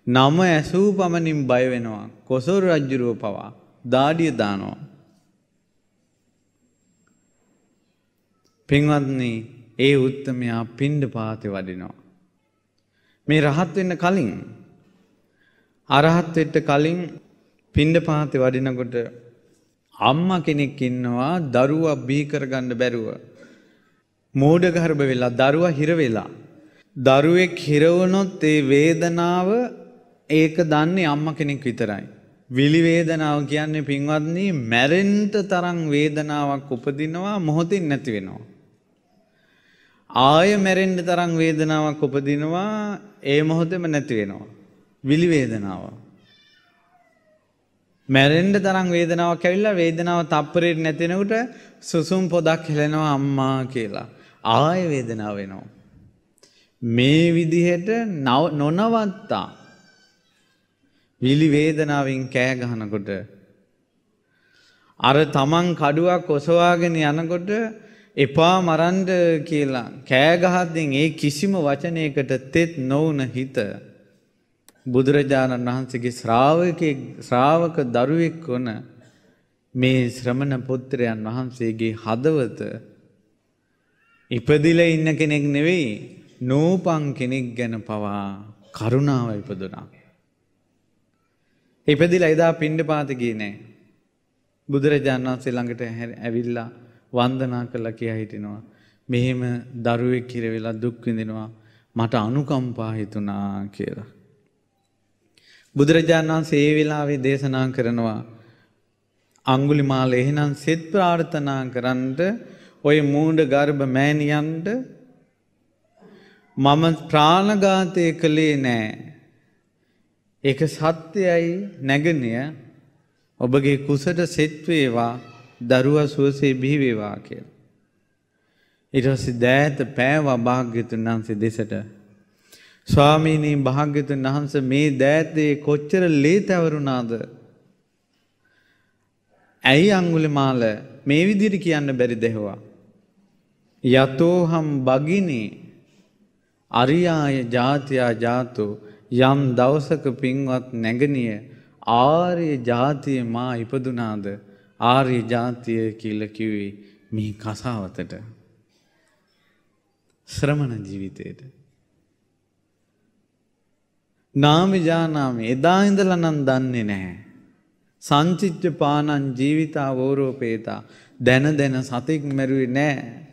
නම ඇසූ පමණින් බය වෙනවා. කොසල් රජුරුව පවා දාඩිය දානවා. පින්වත්නි ඒ උත්තමයා පිණ්ඩපාතේ වඩිනවා. මේ රහත් වෙන්න කලින් අරහත් වෙන්න කලින් පිණ්ඩපාතේ වඩිනකොට අම්මා කෙනෙක් ඉන්නවා දරුවා බිහි කරගන්න බැරුව මෝඩ ගර්භ වෙලා දරුවා හිර වෙලා දරුවෙක් හිර වුණොත් ඒ වේදනාව ඒක දන්නේ අම්මා කෙනෙක් විතරයි. විලි වේදනාව කියන්නේ පින්වත්නි මැරෙන්න තරම් වේදනාවක් උපදිනවා මොහොතින් නැති වෙනවා. ආය මැරෙන්න තරම් වේදනාවක් උපදිනවා ඒ මොහොතේම නැති වෙනවා. විලි වේදනාව. මැරෙන්න තරම් වේදනාවක් ඇවිල්ලා වේදනාව තප්පරෙට නැති වෙනකොට සුසුම් පොදක් හෙලනවා අම්මා කියලා. ආය වේදනාව වෙනවා. මේ විදිහට නොනවත්තා විලි වේදනාවෙන් කෑ ගහනකොට අර තමන් කඩුවක් ඔසවාගෙන යනකොට එපා මරන්න කියලා කෑ ගහද්දී ඒ කිසිම වචනයකට තෙත් නොවුන හිත බුදුරජාණන් වහන්සේගේ ශ්‍රාවක දරුවෙක් වන මේ ශ්‍රමණ පුත්‍රයන් වහන්සේගේ හදවත ඉපදිලා ඉන්න කෙනෙක් නෙවෙයි නූපන් කෙනෙක් ගැන පවා කරුණාව ඉපදුනා. ඉපදිලා එදා පිණ්ඩපාත ගියේ නෑ. බුදුරජාණන් වහන්සේ ළඟට ඇවිල්ලා වන්දනා කළා කියා හිටිනවා. මෙහෙම දරුවෙක් කිර වෙලා දුක් විඳිනවා මට අනුකම්පා හිතුණා කියලා. බුදුරජාණන් වහන්සේ ඒ වෙලාවේ දේශනා කරනවා අඟුලිමාල එහෙනම් සෙත් ප්‍රාර්ථනා කරන්ට ඔය මූණ ගර්භ මෑණියන්ට මම ප්‍රාණඝාතය කළේ නෑ. ඒක සත්‍යයි නැගණිය ඔබගේ කුසට සෙත් වේවා දරුවා සුවසේ බිහි වේවා කියලා. ඊට පස්සේ දෑත පෑවා භාග්‍යතුන් වහන්සේ දෙසට. ස්වාමීනි භාග්‍යතුන් වහන්සේ මේ දෑතේ කොච්චර ලේ තැවරුණාද? ඇයි අඟුලිමාල මේ විදිහට කියන්න බැරිද ඇහුවා. යතෝහම් බගිනී අරියාය ජාතියා ජාතෝ යම් දවසක පින්වත් නැගණිය ආර්ය ජාතිය මා ඉපදුනාද ආර්ය ජාතිය කියලා කිව්වේ මේ කසාවතට ශ්‍රමණ ජීවිතේට නාමි ජානාමි එදා ඉඳලා නම් දන්නේ නැහැ. සංචිච්ච පානං ජීවිතා වෝරෝපේතා දැන සතෙක් මැරුවේ නැහැ.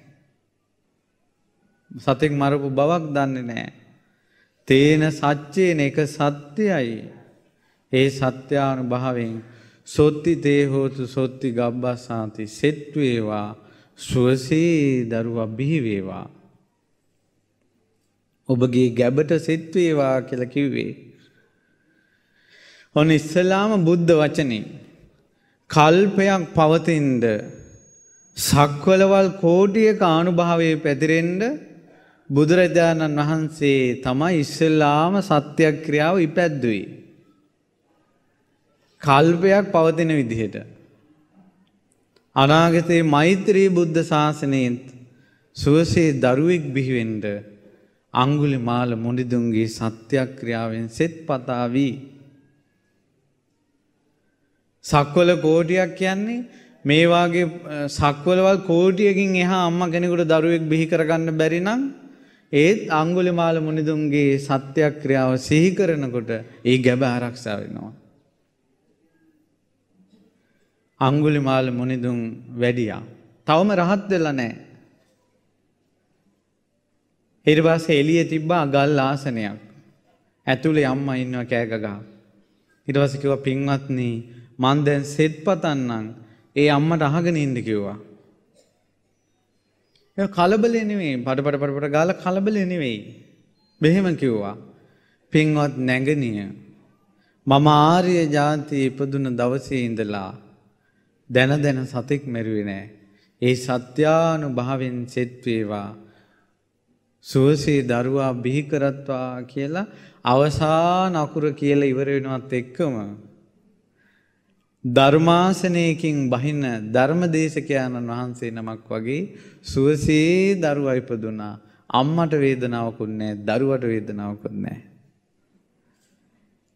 සතෙක් මරපු බවක් දන්නේ නැහැ. තේන සත්‍යේන එක සත්‍යයි. ඒ සත්‍යානුභවයෙන් සොත්ති තේ හෝතු සොත්ති ගබ්බසාති සෙත් වේවා සුවසේ දරුවා බිහි වේවා. ඔබගේ ගැබට සෙත් වේවා කියලා කිව්වේ. ඔන්න ඉස්ලාම බුද්ධ වචනේ කල්පයක් පවතිනද සක්වලවල් කෝටියක අනුභවයේ පැතිරෙන්න බුදුරජාණන් වහන්සේ තමයි ඉස්ලාම සත්‍යක්‍රියාව ඉපැද්දුවේ. කල්පයක් පවතින විදිහට අනාගතයේ මෛත්‍රී බුද්ධ ශාසනයෙන් සුවසේ දරුවෙක් බිහි වෙන්න අඟුලිමාල මුනිදුන්ගේ සත්‍යක්‍රියාවෙන් සෙත් පතාවි. සක්වල කෝටියක් කියන්නේ මේ වාගේ සක්වලවල් කෝටියකින් එහා අම්මා කෙනෙකුට දරුවෙක් බිහි කරගන්න බැරි නම් ඒත් අඟුලිමාල මුනිදුන්ගේ සත්‍යක්‍රියාව සිහි කරනකොට ඒ ගැබ ආරක්ෂා වෙනවා. අඟුලිමාල මුනිදුන් වැඩියා. තවම රහත් වෙලා නැහැ. ඊට පස්සේ එළියේ තිබ්බා ගල් ආසනයක්. ඇතුලේ අම්මා ඉන්නවා කෑ ගගා. ඊට පස්සේ කිව්වා පින්වත්නි මං දැන් සෙත් පතන්නම් ඒ අම්මට අහගෙන ඉන්න කිව්වා. ඒ කලබලේ නෙමෙයි පඩ ගාලා කලබලේ නෙමෙයි. මෙහෙම කිව්වා. පින්වත් නැගණිය මම ආර්ය ජාතිය ඉපදුන දවසේ ඉඳලා දැන සතෙක් මැරුවේ නෑ. ඒ සත්‍යානුභවයෙන් සෙත් වේවා සුවසේ දරුවා බිහි කරත්වා කියලා අවසාන අකුර කියලා ඉවර වෙනවත් එක්කම ධර්මාසනයකින් බහින ධර්මදේශකයන්න් වහන්සේ නමක් වගේ සුවසේ දරුවා ඉපදුනා. අම්මට වේදනාවකුත් නැහැ, දරුවට වේදනාවකුත් නැහැ.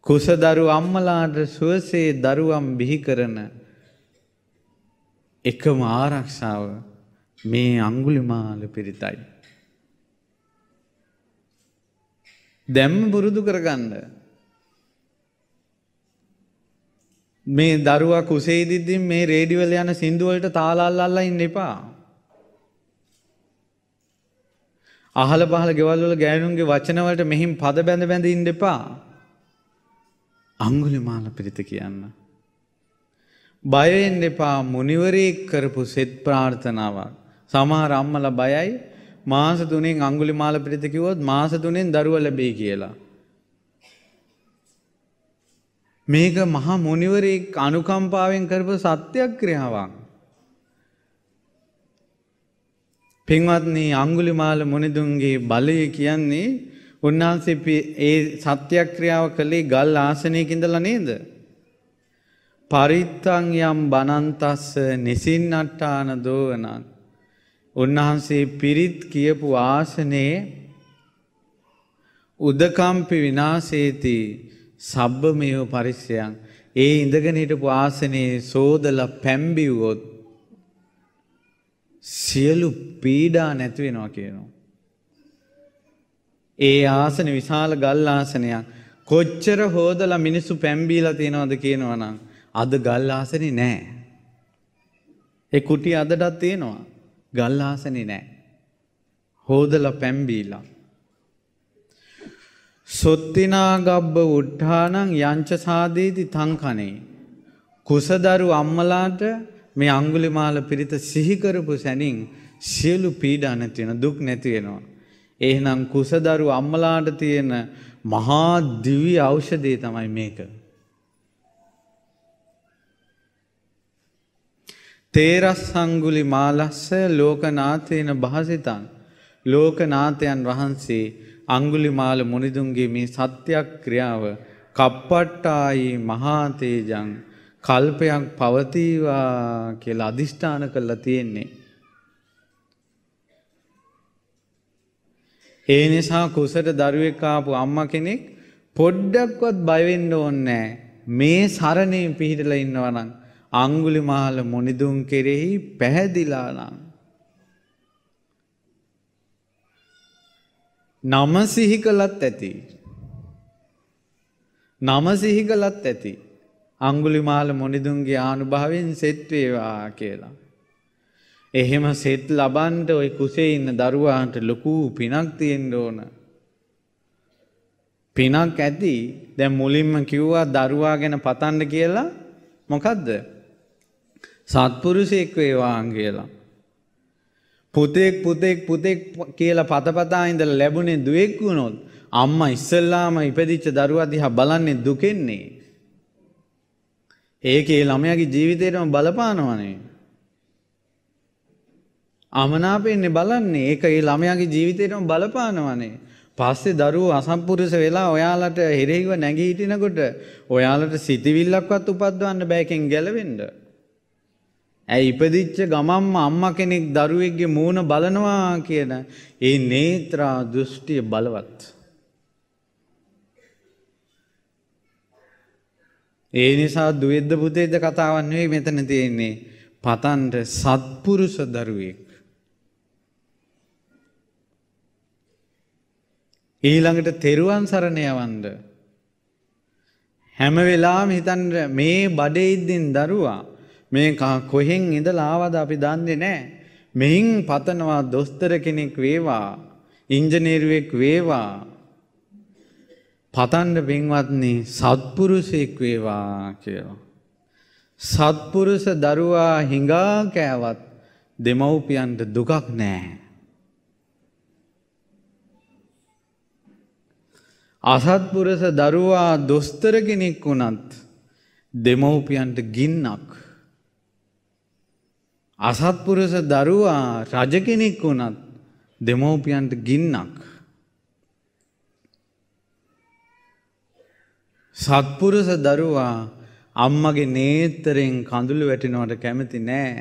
කුසදරු අම්මලාට සුවසේ දරුවම් බිහි කරන එකම ආරක්ෂාව මේ අඟුලිමාල පිරිතයි. දැම්ම පුරුදු කරගන්න. මේ දරුවා කුසේදිද්දි මේ රේඩියෝ වල යන සින්දු වලට තාල අල්ලලා ඉන්න එපා. අහල පහල ගෙවල් වල ගෑනුන්ගේ වචන වලට මෙහින් පද බැඳ බැඳ ඉන්න එපා. අඟුලිමාල පිරිත කියන්න. බය වෙන්න එපා. මුනිවරයෙක් කරපු සෙත් ප්‍රාර්ථනාවක්. සමහර අම්මලා බයයි මාස 3න් අඟුලිමාල පිරිත කිව්වොත් මාස 3න් දරුවා ලැබෙයි කියලා. මේක මහා මුනිවරයෙක් අනුකම්පාවෙන් කරපු සත්‍යක්‍රියාවක්. පින්වත්නි, අඟුලිමාල මුනිදුන්ගේ බලය කියන්නේ උන්වහන්සේ ඒ සත්‍යක්‍රියාව කළේ ගල් ආසනයක ඉඳලා නේද? පරිත්තං යම් බනන්තස්ස නිසින්නට්ඨාන දෝවනං. උන්වහන්සේ පිරිත් කියපු ආසනේ උදකම්පි විනාශේති සබ්බමේව පරිස්සයන්. ඒ ඉඳගෙන හිටපු ආසනේ සෝදලා පැම්බිව්වොත් සියලු පීඩා නැති වෙනවා කියනවා. ඒ ආසන විශාල ගල් ආසනයක්. කොච්චර හොදලා මිනිස්සු පැම්බීලා තියෙනවද කියනවනම් අද ගල් ආසනේ නැහැ. ඒ කුටි අදටත් තියෙනවා. ගල් ආසනේ නැහැ. හොදලා පැම්බීලා. සොත්තිනා ගබ්බ උට්ඨානං යංච සාදේති තංකනේ. කුසදරු අම්මලාට මේ අඟුලිමාල පිරිත සිහි කරපු සැනින් සියලු පීඩා නැති වෙන, දුක් නැති වෙනවා. එහෙනම් කුසදරු අම්මලාට තියෙන මහා දිව්‍ය ඖෂධය තමයි මේක. තේරස් අඟුලිමාලස්ස ලෝකනාථේන භාසිතං. ලෝකනාථයන් වහන්සේ අඟුලිමාල මුනිදුන්ගේ මේ සත්‍යක්‍රියාව කප්පට්ටායි මහා තේජං කල්පයක් පවතිවා කියලා අදිෂ්ඨාන කරලා තියෙන්නේ. ඒ නිසා කුසට දරුවෙක් ආපු අම්මා කෙනෙක් පොඩ්ඩක්වත් බය වෙන්න ඕනේ නැහැ. මේ සරණේ පිහිටලා ඉන්නවා නම් අඟුලිමාල මුනිදුන් කෙරෙහි පැහැදිලා නම් නම සිහි කළත් ඇති. නම සිහි කළත් ඇති. අඟුලිමාල මුනිදුන්ගේ ආනුභාවයෙන් සෙත් වේවා කියලා. එහෙම සෙත් ලබන්න ওই කුසේ ඉන්න දරුවාන්ට ලොකු පිනක් තියෙන්න ඕන. පිනක් ඇති. දැන් මුලින්ම කිව්වා දරුවා ගැන පතන්න කියලා. මොකද්ද? සත්පුරුෂයෙක් වේවා කියලා. පුතෙක් කියලා පතපතා ඉඳලා ලැබුණේ දුවෙක් වුණොත් අම්මා ඉස්සල්ලාම ඉපදිච්ච දරුවා දිහා බලන්නේ දුකෙන්නේ. ඒකේ ළමයාගේ ජීවිතේටම බලපානවනේ. අමනාපෙන්නේ බලන්නේ. ඒක ඒ ළමයාගේ ජීවිතේටම බලපානවනේ. පස්සේ දරුවෝ අසම්පුරුෂ වෙලා ඔයාලට හිරෙහිව නැගී හිටිනකොට ඔයාලට සිතවිල්ලක්වත් උපද්දවන්න බෑ එකෙන් ගැලවෙන්න. ඇයි ඉපදිච්ච ගමම්ම අම්මා කෙනෙක් දරුවෙක්ගේ මූණ බලනවා කියන ඒ නේත්‍රා දෘෂ්ටිය බලවත්. ඒ නිසා දුවේද්ද පුතේද්ද කතාවක් නෙවෙයි මෙතන තියෙන්නේ. පතන්ට සත්පුරුෂ දරුවෙක්. ඊළඟට තෙරුවන් සරණ යවන්න. හැම වෙලාවෙම හිතන්න මේ බඩේ ඉඳින් දරුවා මේ කොහෙන් ඉඳලා ආවද අපි දන්නේ නැහැ. මෙහින් පතනවා දොස්තර කෙනෙක් වේවා, ඉංජිනේරුවෙක් වේවා. පතන්න පින්වත්නි සත්පුරුෂයෙක් වේවා කියලා. සත්පුරුෂ දරුවා හිඟා කෑවත් දෙමව්පියන්ට දුකක් නැහැ. අසත්පුරුෂ දරුවා දොස්තර කෙනෙක් වුණත් දෙමව්පියන්ට ගින්නක්. අසත්පුරුෂ දරුවා රජ කෙනෙක් වුණත් දෙමව්පියන්ට ගින්නක්. සත්පුරුෂ දරුවා අම්මගේ නේත්‍රයෙන් කඳුළු වැටෙනවට කැමති නෑ.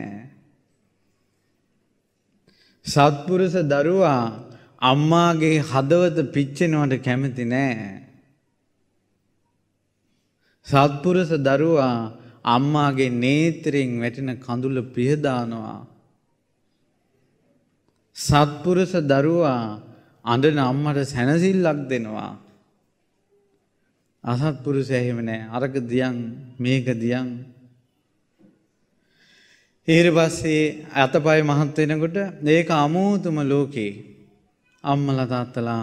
සත්පුරුෂ දරුවා අම්මාගේ හදවත පිච්චෙනවට කැමති නෑ. සත්පුරුෂ දරුවා අම්මාගේ නේත්‍රයෙන් වැටෙන කඳුළු පිහදානවා. සත්පුරුෂ දරුවා අඬන අම්මට සැනසෙල්ලක් දෙනවා. අසත්පුරුෂය එහෙම නෑ. අරක දියන් මේක දියන්. ඊට පස්සේ අතපය මහත් වෙනකොට ඒක අමෝතුම ලෝකේ අම්මලා තාත්තලා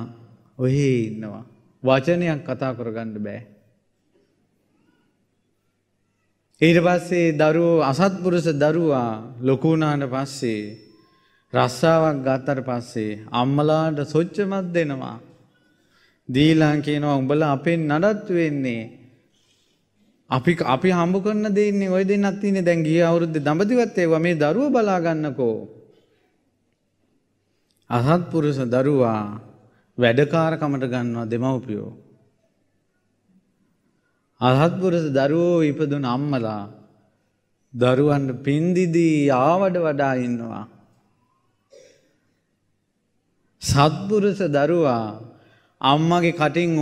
ඔහේ ඉන්නවා. වචනයක් කතා කරගන්න බෑ. ඊට පස්සේ දරුවෝ අසත්පුරුෂ දරුවා ලොකු වුණාට පස්සේ රස්සාවක් ගත්තට පස්සේ අම්මලාට සොච්චමත් දෙනවා. දීලා කියනවා උඹලා අපෙන් නඩත්තු වෙන්නේ. අපි හම්බ කරන දෙන්නේ ඔය දෙන්නත් ඉන්නේ දැන් ගිය අවුරුද්දේ දඹදිවත් ඒවා මේ දරුවෝ බලා ගන්නකෝ. අසත්පුරුෂ දරුවා වැඩකාරකමට ගන්නවා දෙමව්පියෝ. අසත්පුරුෂ දරුවෝ ඉපදුන අම්මලා දරුවන්ට පින්දිදී ආවඩ වඩා ඉන්නවා. සත්පුරුෂ දරුවා අම්මගේ කටින්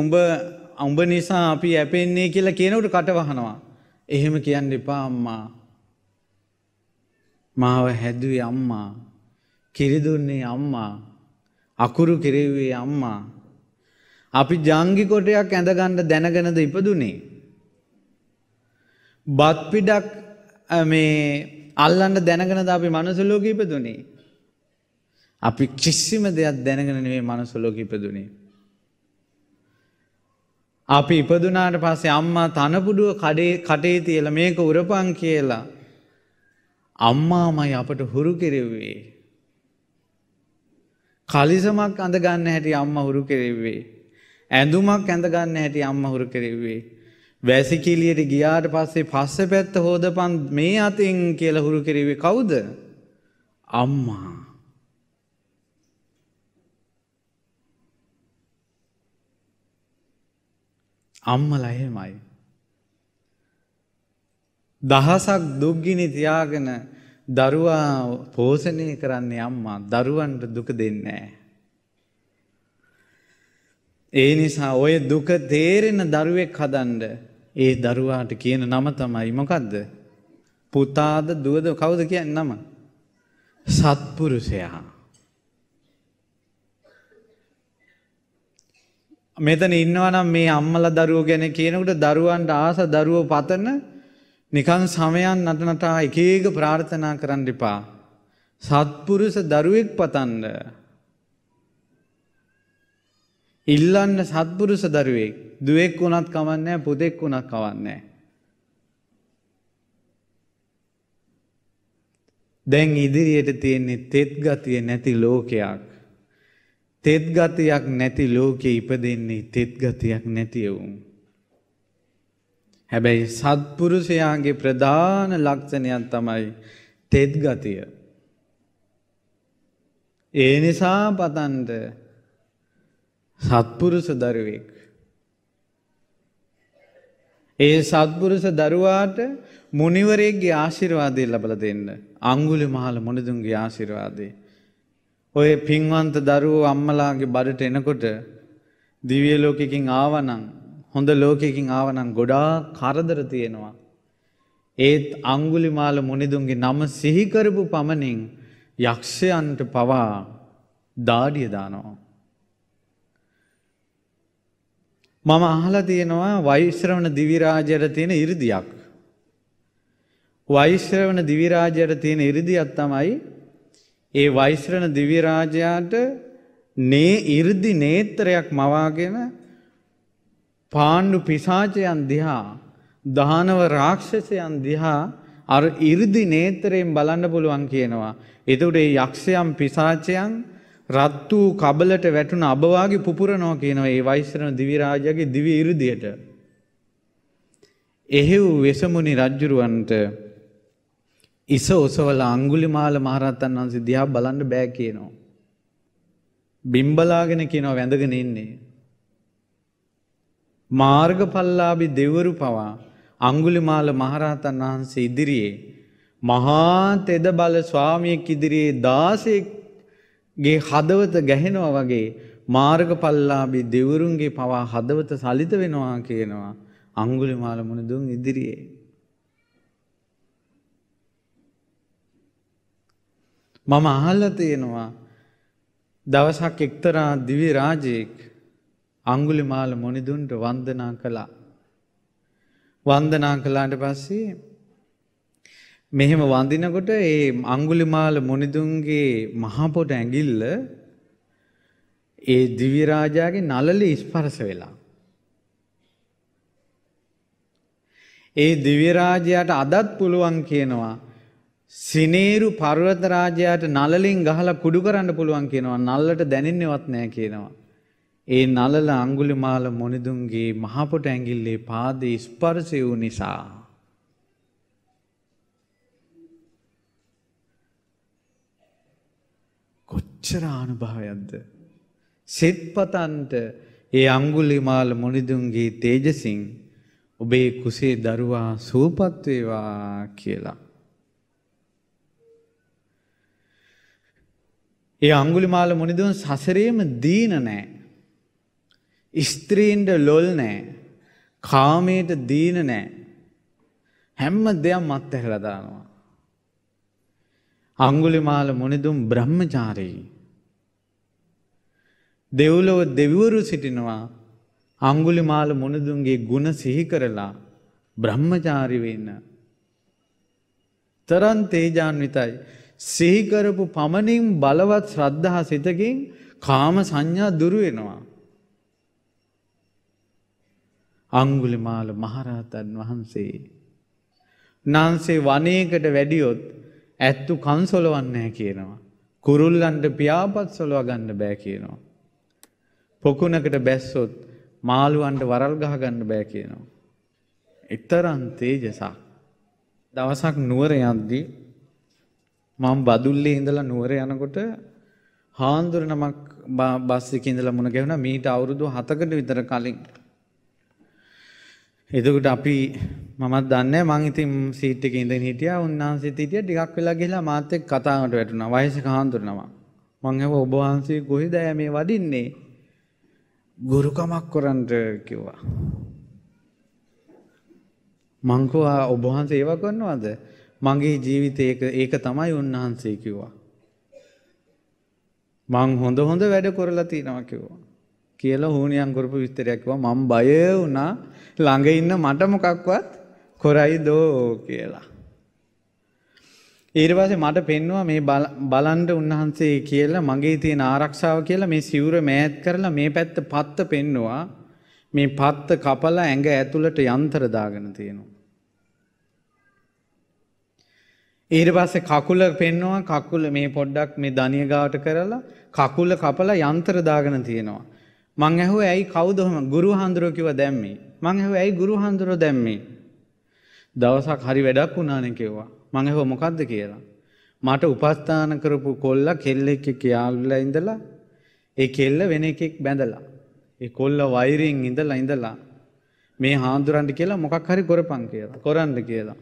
උඹ නිසා අපි යැපෙන්නේ කියලා කියනකොට කට වහනවා. එහෙම කියන්න එපා අම්මා. මාව හැදුවේ අම්මා. කිරි දුන්නේ අම්මා. අකුරු කෙරෙව්වේ අම්මා. අපි ජංගි කොටයක් ඇඳගන්න දැනගෙනද ඉපදුනේ. බත් පිටක් මේ අල්ලන්න දැනගෙනද අපි මනුස්ස ලෝකෙ ඉපදුනේ. අපි කිසිම දෙයක් දැනගෙන නෙවෙයි මනුස්ස ලෝකෙ ඉපදුනේ. අපි ඉපදුනාට පස්සේ අම්මා තනපුඩුව කටේ තියලා මේක උරපන් කියලා අම්මාමයි අපට හුරු කෙරෙව්වේ. කලිසමක් අඳ ගන්න හැටි අම්මා හුරු කෙරෙව්වේ. ඇඳුමක් ඇඳ ගන්න හැටි අම්මා හුරු කෙරෙව්වේ. වැසිකිළියට ගියාට පස්සේ පස්සේ පැත්ත හොදපන් මේ අතින් කියලා හුරු කෙරෙව්වේ කවුද? අම්මා. අම්මලා එහෙමයි. දහසක් දුක්ගිනි තියාගෙන දරුවා පෝෂණය කරන්නේ අම්මා. දරුවන්ට දුක දෙන්නේ නැහැ. ඒ නිසා ඔය දුක තේරෙන දරුවෙක් හදන්න ඒ දරුවාට කියන නම තමයි මොකද්ද? පුතාද දුවද කවුද කියන්නේ නම? සත්පුරුෂයා. මෙතන ඉන්නවා නම් මේ අම්මලා දරුවෝ ගැන කියනකොට දරුවන්ට ආස දරුවෝ පතන නිකන් සමයන් නටනටා එක එක ප්‍රාර්ථනා කරන්න එපා. සත්පුරුෂ දරුවෙක් පතන්න. ඉල්ලන්න සත්පුරුෂ දරුවෙක්. දුවෙක් වුණත් කවන්නේ නැහැ, පුතෙක් වුණත් කවන්නේ නැහැ. දැන් ඉදිරියට තියෙන්නේ තෙත් ගතිය නැති ලෝකයක්. තෙත් ගතියක් නැති ලෝකේ ඉපදෙන්නේ තෙත් ගතියක් නැති වුන්. හැබැයි සත්පුරුෂයාගේ ප්‍රධාන ලක්ෂණයක් තමයි තෙත් ගතිය. ඒ නිසා පතන්ද සත්පුරුෂ දරුවෙක්. ඒ සත්පුරුෂ දරුවාට මුනිවරයෙක්ගේ ආශිර්වාදය ලැබලා දෙන්න. අඟුලිමාල මුනිදුන්ගේ ආශිර්වාදය. ඔය පින්වන්ත දරුවෝ අම්මලාගේ බඩට එනකොට දිව්‍ය ලෝකෙකින් ආවනම් හොඳ ලෝකෙකින් ආවනම් ගොඩාක් කරදර තියෙනවා. ඒත් අඟුලිමාල මුනිදුන්ගේ නම සිහි කරපු පමණින් යක්ෂයන්ට පවා දාඩිය දානවා. මම අහලා තියෙනවා වෛශ්‍රවණ දිවි රාජයට තියෙන 이르දියක්. වෛශ්‍රවණ දිවි රාජයට තියෙන 이르දියක් තමයි ඒ වෛශ්‍රවණ දිව්‍ය රාජයාට 이르දි නේත්‍රයක් මවාගෙන පාණ්ඩු පිසාචයන් දිහා දානව රාක්ෂසයන් දිහා අර 이르දි නේත්‍රයෙන් බලන්න පුළුවන් කියනවා. එතකොට ඒ යක්ෂයන් පිසාචයන් රත් වූ කබලට වැටුණ අබ වාගේ පුපුරනවා කියනවා ඒ වෛශ්‍රවණ දිව්‍ය රාජයාගේ දිව්‍ය 이르දියට. එහෙව් වෙසමුනි රජුරවන්ට ඉස ඔසවලා අඟුලිමාල මහරහතන් වහන්සේ දිහා බලන්න බෑ කියනවා. බිම්බලාගෙන කියනවා වැඳගෙන ඉන්නේ. මාර්ගඵලලාභී දෙවරු පවා අඟුලිමාල මහරහතන් වහන්සේ ඉදිරියේ මහා තෙද බල ස්වාමියෙක් ඉදිරියේ 16ගේ හදවත ගැහෙනවා වගේ මාර්ගඵලලාභී දෙවරුන්ගේ පවා හදවත සලිත වෙනවා කියනවා අඟුලිමාල මුනිදුන් ඉදිරියේ. මම අහලා තියෙනවා දවසක් එක්තරා දිව්‍ය රාජයෙක් අඟුලිමාල මුනිදුන්ට වන්දනා කළා. වන්දනා කළාට පස්සේ මෙහෙම වඳිනකොට ඒ අඟුලිමාල මුනිදුන්ගේ මහ පොට ඇඟිල්ල ඒ දිව්‍ය රාජාගේ නළලේ ස්පර්ශ වෙලා. ඒ දිව්‍ය රාජයාට අදත් පුළුවන් කියනවා සිනේරු පර්වත රාජයාට නළලින් ගහලා කුඩු කරන්න පුළුවන් කියනවා. නළලට දැනෙන්නේවත් නැහැ කියනවා. ඒ නළල අඟුලිමාල මුනිදුන්ගේ මහ පොට ඇඟිල්ලේ පාදේ ස්පර්ශ වූ නිසා කොච්චර අනුභවයක්ද? සිත්පතන්ට ඒ අඟුලිමාල මුනිදුන්ගේ තේජසින් ඔබේ කුසේ දරුවා සූපත් වේවා කියලා. ඒ අඟුලිමාල මුනිදුන් සසරේම දීන නැහැ. ස්ත්‍රීන්ට ලොල් නැහැ. කාමයට දීන නැහැ. හැම දෙයක්ම අත්හැරලා දානවා. අඟුලිමාල මුනිදුන් බ්‍රහ්මචාරී. දෙව්ලොව දෙවිවරු සිටිනවා අඟුලිමාල මුනිදුන්ගේ ගුණ සිහි කරලා බ්‍රහ්මචාරී වෙන්න. තරම් තේජාන්විතයි. සිහි කරපු පමණින් බලවත් ශ්‍රද්ධා සිතකින් කාම සංඥා දුරු වෙනවා. අඟුලිමාල මහරහතන් වහන්සේ නාන්සේ වනයේකට වැඩියොත් ඇත්තු කන් සොලවන්නේ කියනවා. කුරුල්ලන්ට පියාපත් සොලව ගන්න බෑ කියනවා. පොකුණකට බැස්සොත් මාළුවන්ට වරල් ගහ ගන්න බෑ කියනවා. ඊතරම් තේජසක්. දවසක් නුවර යද්දී මම බදුල්ලේ ඉඳලා නුවර යනකොට හාන්දුර නමක් බස් එකේ ඉඳලා මුණ ගැහුණා මීට අවුරුදු 7කට විතර කලින්. එතකොට අපි මමත් දන්නේ මං ඉතින් සීට් එකේ ඉඳන් හිටියා උන්වහන්සේත් හිටියා ටිකක් වෙලා ගිහලා මාත් එක්ක කතාවට වැටුණා වයසක හාන්දුර නම. මං ඇහුවා ඔබ වහන්සේ කොහෙද මේ වඩින්නේ? ගුරුකමක් කරන්න කිව්වා. මං කිව්වා ඔබ වහන්සේ ඒව කරනවද? මගේ ජීවිතේ ඒක තමයි උන්වහන්සේ කිව්වා. මං හොඳ වැඩ කරලා තිනවා කිව්වා. කියලා හුණියන් කරපු විස්තරයක් කිව්වා. මම බය වුණා ළඟ ඉන්න මට මොකක්වත් කරයිදෝ කියලා. ඊට පස්සේ මට පෙන්නවා මේ බලන්න උන්වහන්සේ කියලා මගේ තියෙන ආරක්ෂාව කියලා මේ සිවුර මෑත් කරලා මේ පැත්ත පත්ත පෙන්නවා. මේ පත්ත කපලා ඇඟ ඇතුළට යන්ත්‍ර දාගෙන තියෙනවා. ඊට පස්සේ කකුල පෙන්නවා කකුල මේ පොඩ්ඩක් මේ දණිය ගාවට කරලා කකුල කපලා යන්ත්‍ර දාගෙන තියෙනවා. මං ඇහුවා ඇයි කවුද ගුරු හාමුදුරුවෝ කිව්වා දැම්මේ. මං ඇහුවා ඇයි ගුරු හාමුදුරුවෝ දැම්මේ. දවසක් හරි වැඩක් වුණානේ කිව්වා. මං ඇහුවා මොකද්ද කියලා. මට උපස්ථාන කරපු කොල්ලා කෙල්ලෙක් එක්ක යාළුලා ඉඳලා ඒ කෙල්ල වෙන එකෙක් බැඳලා ඒ කොල්ල වෛරයෙන් ඉඳලා මේ හාමුදුරන්ට කියලා මොකක් හරි කරපන් කියලා. කරන්න කියලා.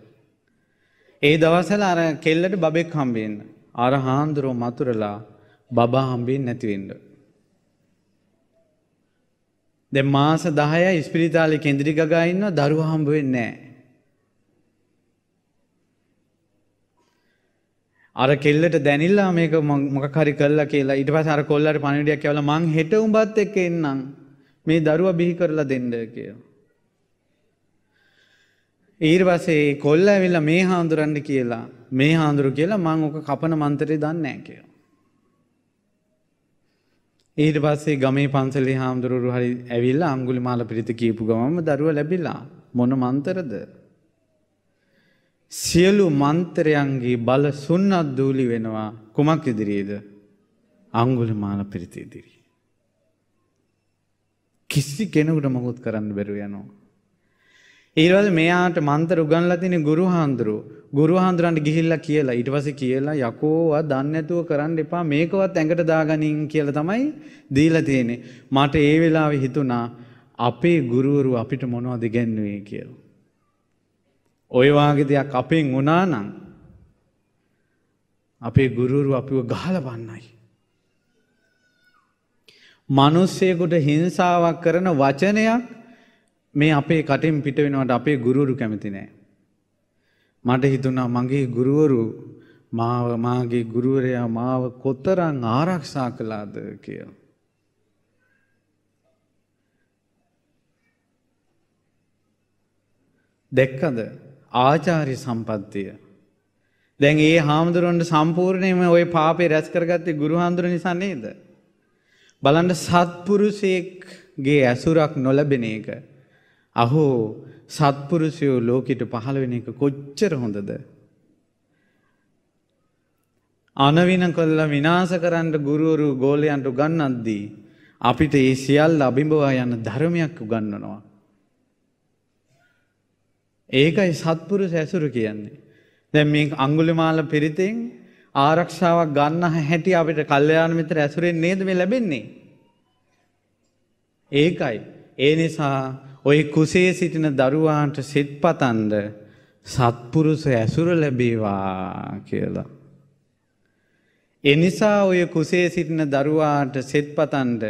ඒ දවස්වල අර කෙල්ලට බබෙක් හම්බෙන්න. අර හාමුදුරුවෝ මතුරලා බබා හම්බෙන්නේ නැති වෙන්න. දැන් මාස 10යි ඉස්පිරිතාලේ කෙන්දිරි ගගා ඉන්නවා දරුවා හම්බ වෙන්නේ නැහැ. අර කෙල්ලට දැනිලා මේක මොකක් හරි කළා කියලා ඊට පස්සේ අර කොල්ලට පණිවිඩයක් යවලා මං හෙට උඹත් එක්ක එන්නම් මේ දරුවා බිහි කරලා දෙන්න කියලා. ඊට පස්සේ කොල්ල ඇවිල්ලා මේ හාමුදුරන්ට කියලා මේ හාමුදුරු කියලා මං ඔක කපන මන්ත්‍රය දන්නේ නැහැ කියලා. ඊට පස්සේ ගමේ පන්සලේ හාමුදුරුවෝ හරි ඇවිල්ලා අඟුලිමාල පිරිත කියපු ගමම දරුවා ලැබිලා මොන මන්තරද? සියලු මන්ත්‍රයන්ගේ බල සුන්නත් දූලි වෙනවා කුමක් ඉදිරියේද? අඟුලිමාල පිරිත ඉදිරියේ. කිසි කෙනෙකුට මොකුත් කරන්න බැරුව යනවා. ඊට පස්සේ මෙයාට මන්ත්‍ර උගන්ලා තියෙන ගුරු හාමුදුරන්ට ගිහිල්ලා කියලා ඊට පස්සේ කියලා යකෝවා දන්නේ නැතුව කරන්න එපා මේකවත් ඇඟට දාගනින් කියලා තමයි දීලා තියෙන්නේ. මට ඒ වෙලාවේ හිතුණා අපේ ගුරුවරු අපිට මොනවද ඉගෙනුවේ කියලා. ඔය වාගේ දෙයක් අපෙන් වුණා නම් අපේ ගුරුවරු අපිව ගහලා බන්නයි. මිනිස්සෙකුට හිංසාවක් කරන වචනයක් මේ අපේ කටෙන් පිට වෙනවට අපේ ගුරුවරු කැමති නෑ. මට හිතුණා මගේ ගුරුවරු මාගේ ගුරුවරයා මාව කොතරම් ආරක්ෂා කළාද කියලා. දැක්කද ආචාර්ය සම්පත්තිය. දැන් ඒ හාමුදුරන්ට සම්පූර්ණයෙන්ම ওই පාපේ රැස් කරගත්තේ ගුරු හාමුදුර නිසා නේද? බලන්න සත්පුරුෂයෙක්ගේ ඇසුරක් නොලැබෙන එක. අහෝ සත්පුරුෂයෝ ලෝකෙට පහළ වෙන එක කොච්චර හොඳද? අනවින කළා විනාශ කරන්න ගුරුවරු ගෝලයන්ට උගන්වද්දී අපිට ඒ සියල්ල අභිභවා යන ධර්මයක් උගන්වනවා. ඒකයි සත්පුරුෂ ඇසුර කියන්නේ. දැන් මේ අඟුලිමාල පිරිතෙන් ආරක්ෂාවක් ගන්න හැටි අපිට කල්යාණ මිත්‍ර ඇසුරෙන් නේද මේ ලැබෙන්නේ? ඒකයි. ඒ නිසා ওই කුසේ සිටින දරුවාන්ට සිත්පතන්ද සත්පුරුෂ ඇසුර ලැබේවා කියලා. ඒ නිසා ඔය කුසේ සිටින දරුවාට සිත්පතන්ද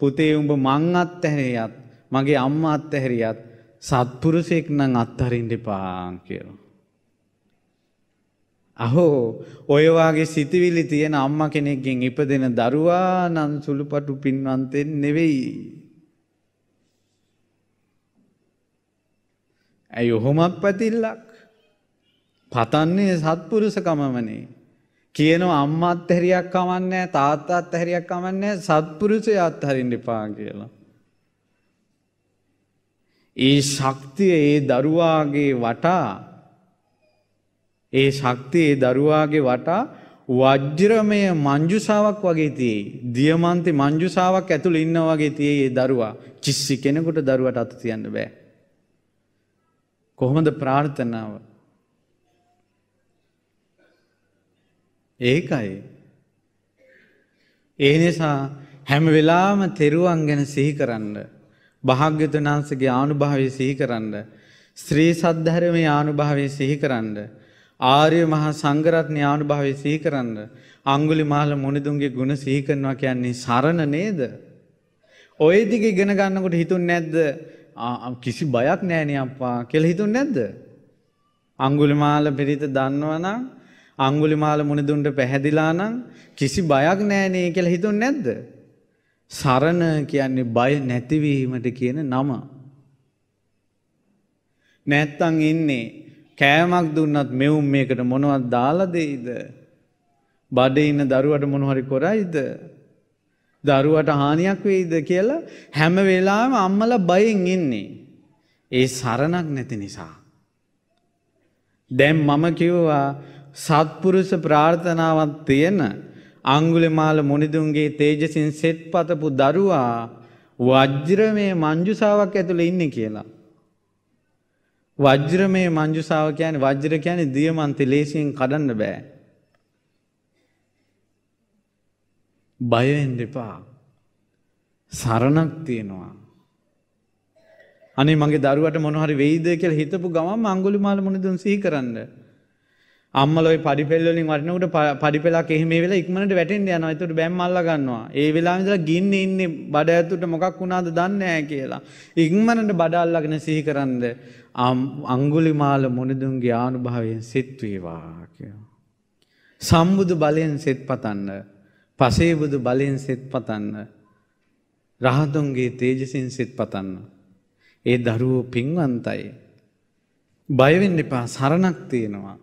පුතේ උඹ මං අත්හැරියත් මගේ අම්මා අත්හැරියත් සත්පුරුෂයෙක් නම් අත්හරින්න එපා කියලා. අහෝ ඔය වාගේ සිතවිලි තියෙන අම්මා කෙනෙක්ගෙන් ඉපදෙන දරුවා නම් සුළුපටු පින්වන්තෙන් නෙවෙයි. ඇයි ඔහොමත් පැතිල්ලක්? පතන්නේ සත්පුරුෂකමමනේ. කියනවා අම්මා අත්හැරියක් කමන්නේ තාත්තා අත්හැරියක් කමන්නේ සත්පුරුෂයා අත්හරින්න එපා කියලා. ඒ ශක්තිය ඒ දරුවාගේ වටා වජ්‍රමය මංජුසාවක් වගේ තියෙයි. දියමන්ති මංජුසාවක් ඇතුළේ ඉන්නා වගේ තියෙයි ඒ දරුවා. කිසි කෙනෙකුට දරුවට අත තියන්න බෑ. කොහොමද ප්‍රාර්ථනාව? ඒකයි. ඒ නිසා හැම වෙලාවෙම තෙරුවන් ගැන සිහි කරන්න. භාග්‍යවතුන් වහන්සේගේ ආනුභාවය සිහි කරන්න. ශ්‍රී සද්ධර්මයේ ආනුභාවය සිහි කරන්න. ආර්ය මහා සංඝරත්නයේ ආනුභාවය සිහි කරන්න. අඟුලිමාල මුනිදුන්ගේ ගුණ සිහි කරනවා කියන්නේ සරණ නේද? ඔය ටික ඉගෙන ගන්නකොට හිතුන්නේ නැද්ද? කිසි බයක් නැහැ නේ අප්පා කියලා හිතුන්නේ නැද්ද? අඟුලිමාල පිරිත දන්නවනම් අඟුලිමාල මුනිදුන්ට පැහැදිලා නම් කිසි බයක් නැහැ නේ කියලා හිතුන්නේ නැද්ද? සරණ කියන්නේ බය නැතිවීමට කියන නම. නැත්තම් ඉන්නේ කෑමක් දුන්නත් මෙවුම් මේකට මොනවද දාලා දෙයිද? බඩේ ඉන්න දරුවට මොන හරි කරයිද? දරුවට හානියක් වෙයිද කියලා හැම වෙලාවෙම අම්මලා බයෙන් ඉන්නේ. ඒ සරණක් නැති නිසා. දැන් මම කිව්වා සත්පුරුෂ ප්‍රාර්ථනාවක් තියෙන අඟුලිමාල මුනිදුන්ගේ තේජසින් සෙත්පතපු දරුවා වජ්‍රමය මංජුසාවක් ඇතුළේ ඉන්නේ කියලා. වජ්‍රමය මංජුසාව කියන්නේ වජ්‍ර කියන්නේ දියමන්ති ලේසියෙන් කඩන්න බෑ. බය වෙන්න එපා. සරණක් තියෙනවා. අනේ මගේ දරුවට මොන හරි වෙයිද කියලා හිතපු ගමන් අඟුලිමාල මුනිදුන් සිහි කරන්න. අම්මලා ওই පඩිපෙළ වලින් වටිනකොට පඩිපෙළක් එහෙම මේ වෙලාව ඉක්මනට වැටෙන්න යනවා. ඒකට බැම්ම අල්ලා ගන්නවා. ඒ වෙලාවෙ ඉඳලා ගින්නේ ඉන්නේ බඩ ඇතුළට මොකක් වුණාද දන්නේ නැහැ කියලා. ඉක්මනට බඩ අල්ලගෙන සිහි කරන්ද අඟුලිමාල මුනිදුන්ගේ ආනුභාවයෙන් සිත් වේවා කියලා. සම්බුදු බලයෙන් සිත් පතන්න. පසේ බුදු බලයෙන් සිත් පතන්න. රහතුන්ගේ තේජසින් සිත් පතන්න. ඒ දරුවෝ පින්වන්තයි. බය වෙන්න එපා. සරණක් තියෙනවා.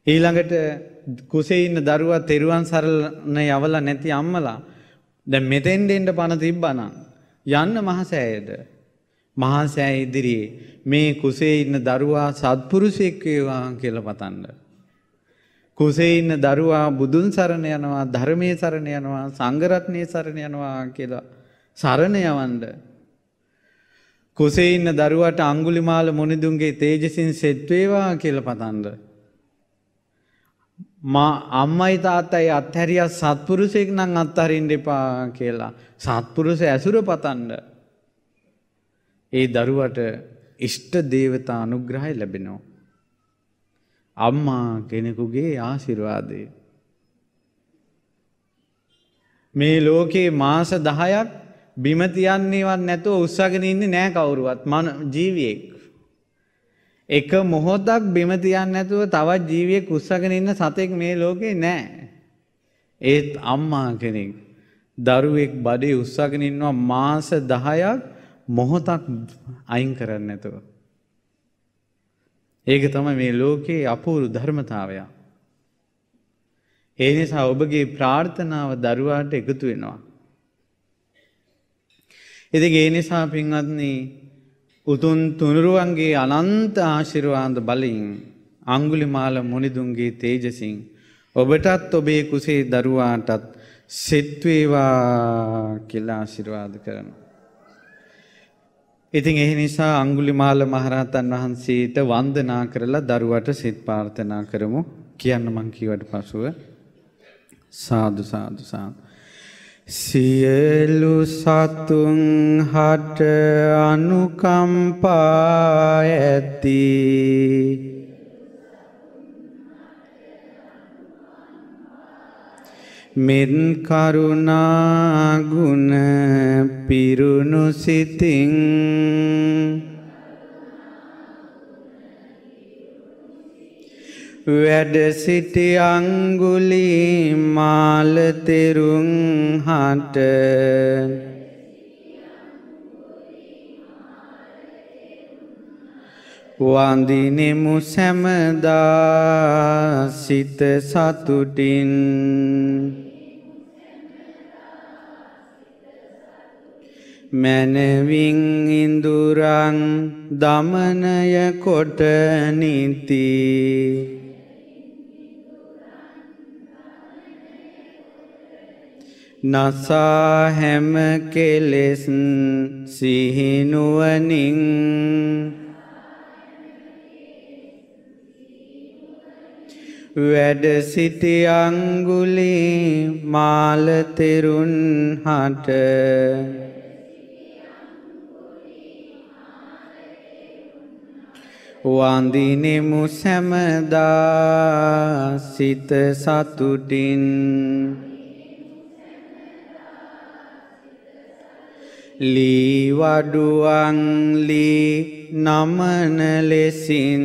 ඊළඟට කුසේ ඉන්න දරුවා තෙරුවන් සරණ යවලා නැති අම්මලා දැන් මෙතෙන් දෙන්න පණ තිබ්බනම් යන්න මහසෑයට. මහසෑය ඉදිරියේ මේ කුසේ ඉන්න දරුවා සත්පුරුෂයෙක් වේවා කියලා පතන්න. කුසේ ඉන්න දරුවා බුදුන් සරණ යනවා, ධර්මයේ සරණ යනවා, සංඝරත්නයේ සරණ යනවා කියලා සරණ යවන්න. කුසේ ඉන්න දරුවාට අඟුලිමාල මුනිදුන්ගේ තේජසින් සෙත් වේවා කියලා පතන්න. අම්මයි තාත්තයි අත්හැරියා සත්පුරුෂයෙක් නම් අත්හරින්න එපා කියලා සත්පුරුෂ ඇසුර පතන්න. ඒ දරුවට ඉෂ්ට දේවතා අනුග්‍රහය ලැබෙනවා. අම්මා කෙනෙකුගේ ආශිර්වාදය. මේ ලෝකේ මාස 10ක් බිම තියන්නේවත් නැතුව උස්සගෙන ඉන්නේ නැහැ කවුරුවත් ජීවියෙක්. එක මොහොතක් බිම තියන්නේ නැතුව තවත් ජීවියෙක් උස්සගෙන ඉන්න සතෙක් මේ ලෝකේ නැහැ. ඒත් අම්මා කෙනෙක් දරුවෙක් බඩේ උස්සගෙන ඉන්නවා මාස 10ක් මොහොතක් අයින් කරන්නේ නැතුව. ඒක තමයි මේ ලෝකේ අපූර්ව ධර්මතාවය. ඒ නිසා ඔබගේ ප්‍රාර්ථනාව දරුවාට එකතු වෙනවා. ඉතින් ඒ නිසා පින්වත්නි උතුම් තුනුරුවන්ගේ අනන්ත ආශිර්වාද බලයෙන් අඟුලිමාල මුනිදුන්ගේ තේජසින් ඔබටත් ඔබේ කුසේ දරුවාටත් සිත් වේවා කියලා ආශිර්වාද කරනවා. ඉතින් ඒ නිසා අඟුලිමාල මහරහතන් වහන්සේට වන්දනා කරලා දරුවට සිත ප්‍රාර්ථනා කරමු. කියන්න මං කීවට පසුව සාදු සාදු සාදු. සියලු සතුන් හට අනුකම්පා ඇති මෙන් කරුණා ගුණ පිරුණු සිතින් වැඩ සිටි අඟුලිමාල තෙරුන් හට වඳිනෙමු සැමදා සිත සතුටින් මනවින් ඉඳුරන් දමනය කොට නිති නසා හැම කෙලෙස් සිහිනුවනින් වැඩ සිටි අඟුලිමාල තෙරුන් හට වඳිනෙමු සැමදා සිත සතුටින් ලී වඩුවන් ලී නමන ලෙසින්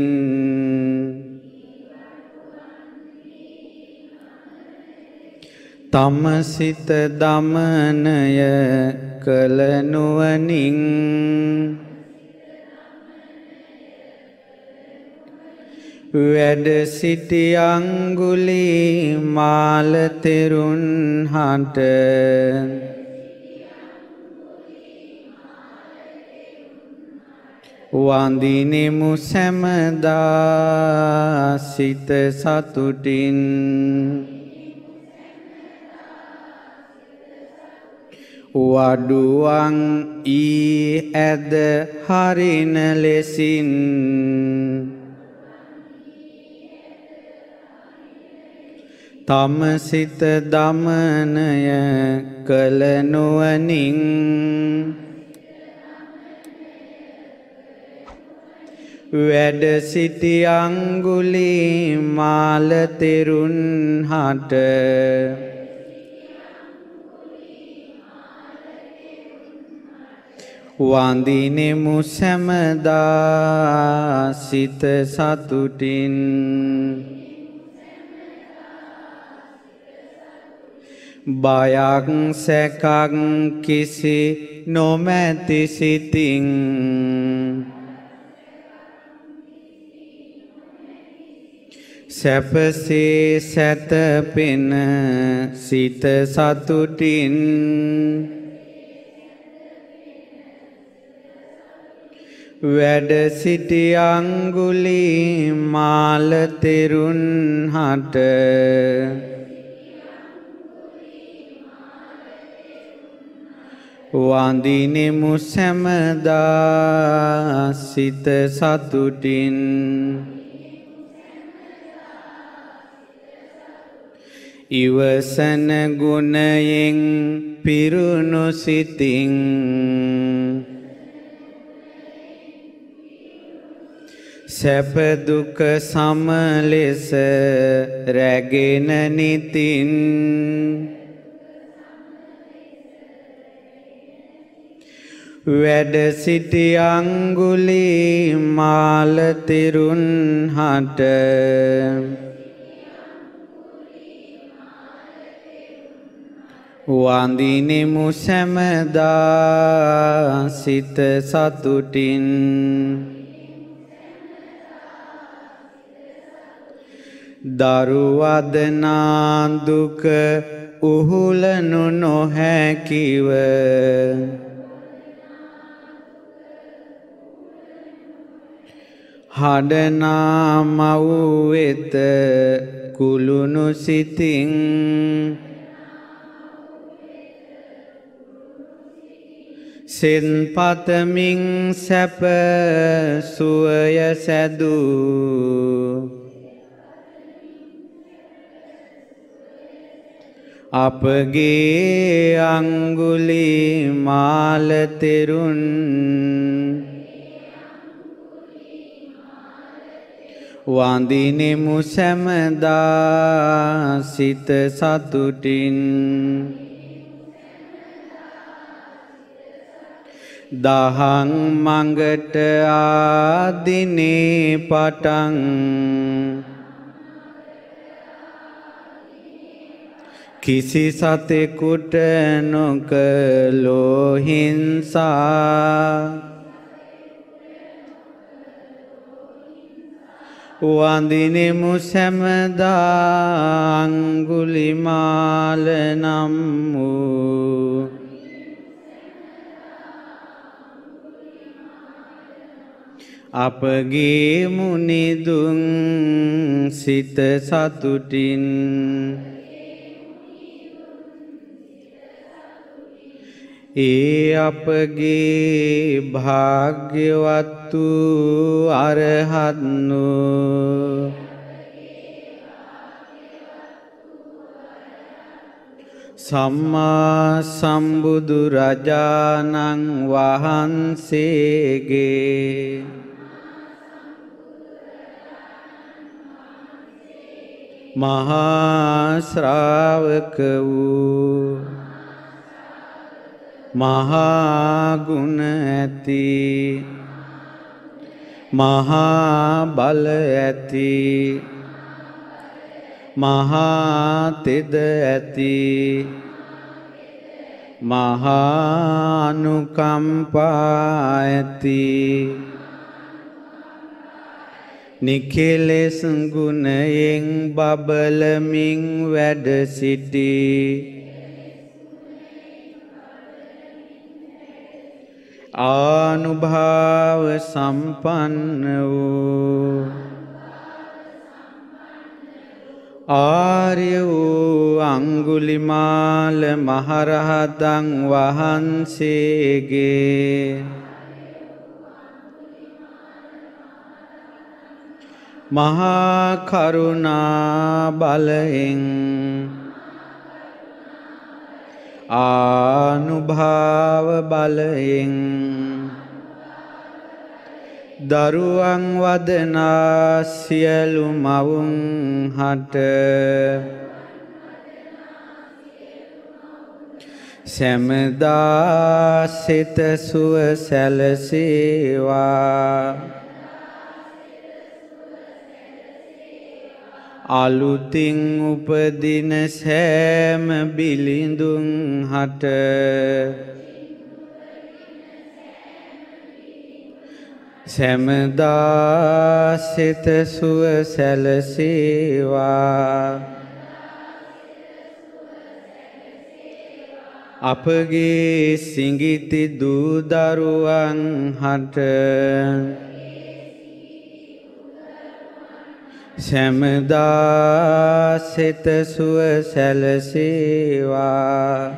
තම සිත දමනය කළ නුවණින් වැඩ සිටි අඟුලිමාල තෙරුන් හට වඳිනෙමු සැමදා සිත සතුටින් වඩුවන් ඊ ඇද හරින ලෙසින් තම සිත දමනය කළ නුවණින් වැඩ සිටි අඟුලිමාල තෙරුන් හට වඳිනෙමු සැමදා සිත සතුටින් බයක් සැකක් කිසි නොමැති සිතින් සැපසේ සැතපෙන සිත සතුටින් වැඩ සිටි අඟුලිමාල තෙරුන් හට වඳිනෙමු සැමදා සිත සතුටින් ඉවසන ගුණයෙන් පිරුණු සිතින් සැප දුක සම ලෙස රැගෙන නිතින් වැඩ සිටි අංගුලිමාල තෙරුන් හට වඳිනෙමු සැමදා සිත සතුටින් දරුවදනා දුක උහුලනු නොහැකිව හඩනා මව් වෙත කුළුණු සිතින් සෙන් පතමින් සැප සුවය සැදූ අපගේ අංගුලිමාල තෙරුන් වඳිනෙමු සැමදා සිත සතුටින් දහං මඟට ආදිනේ පටන් කිසි සතෙකුට නොකළෝ හිංසා වඳිනෙමු සැමදා අංගුලිමාල නම් වූ අපගේ මුනිදුන් සිත සතුටින් ඒ අපගේ භාග්‍යවත් වූ අරහත්නු සම්මා සම්බුදු රජාණන් වහන්සේගේ මහා ශ්‍රාවක වූ මහා ගුණ ඇති මහා බල ඇති මහා තෙද ඇති මහා අනුකම්පා ඇති නිකලෙස් ගුණයෙන් බබලමින් වැඩ සිටි ආනුභාව සම්පන්න වූ ආර්ය වූ අංගුලිමාල මහරහතන් වහන්සේගේ මහා කරුණා බලයෙන් ආනුභාව බලයෙන් දරුවන් වදනා සියලු මවුන් හට සැමදා සිත සුව සැලසේවා අලුතින් උපදින සෑම බිලිඳුන් හට සැමදා සිත සුව සැලසේවා අපගේ සිඟිති දූ දරුවන් හට සැමදා සිත සුව සැලසේවා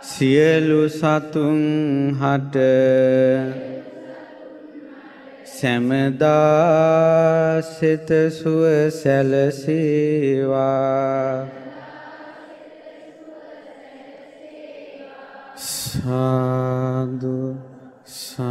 සියලු සතුන් හට සැමදා සිත සුව සැලසේවා සාදු සාදු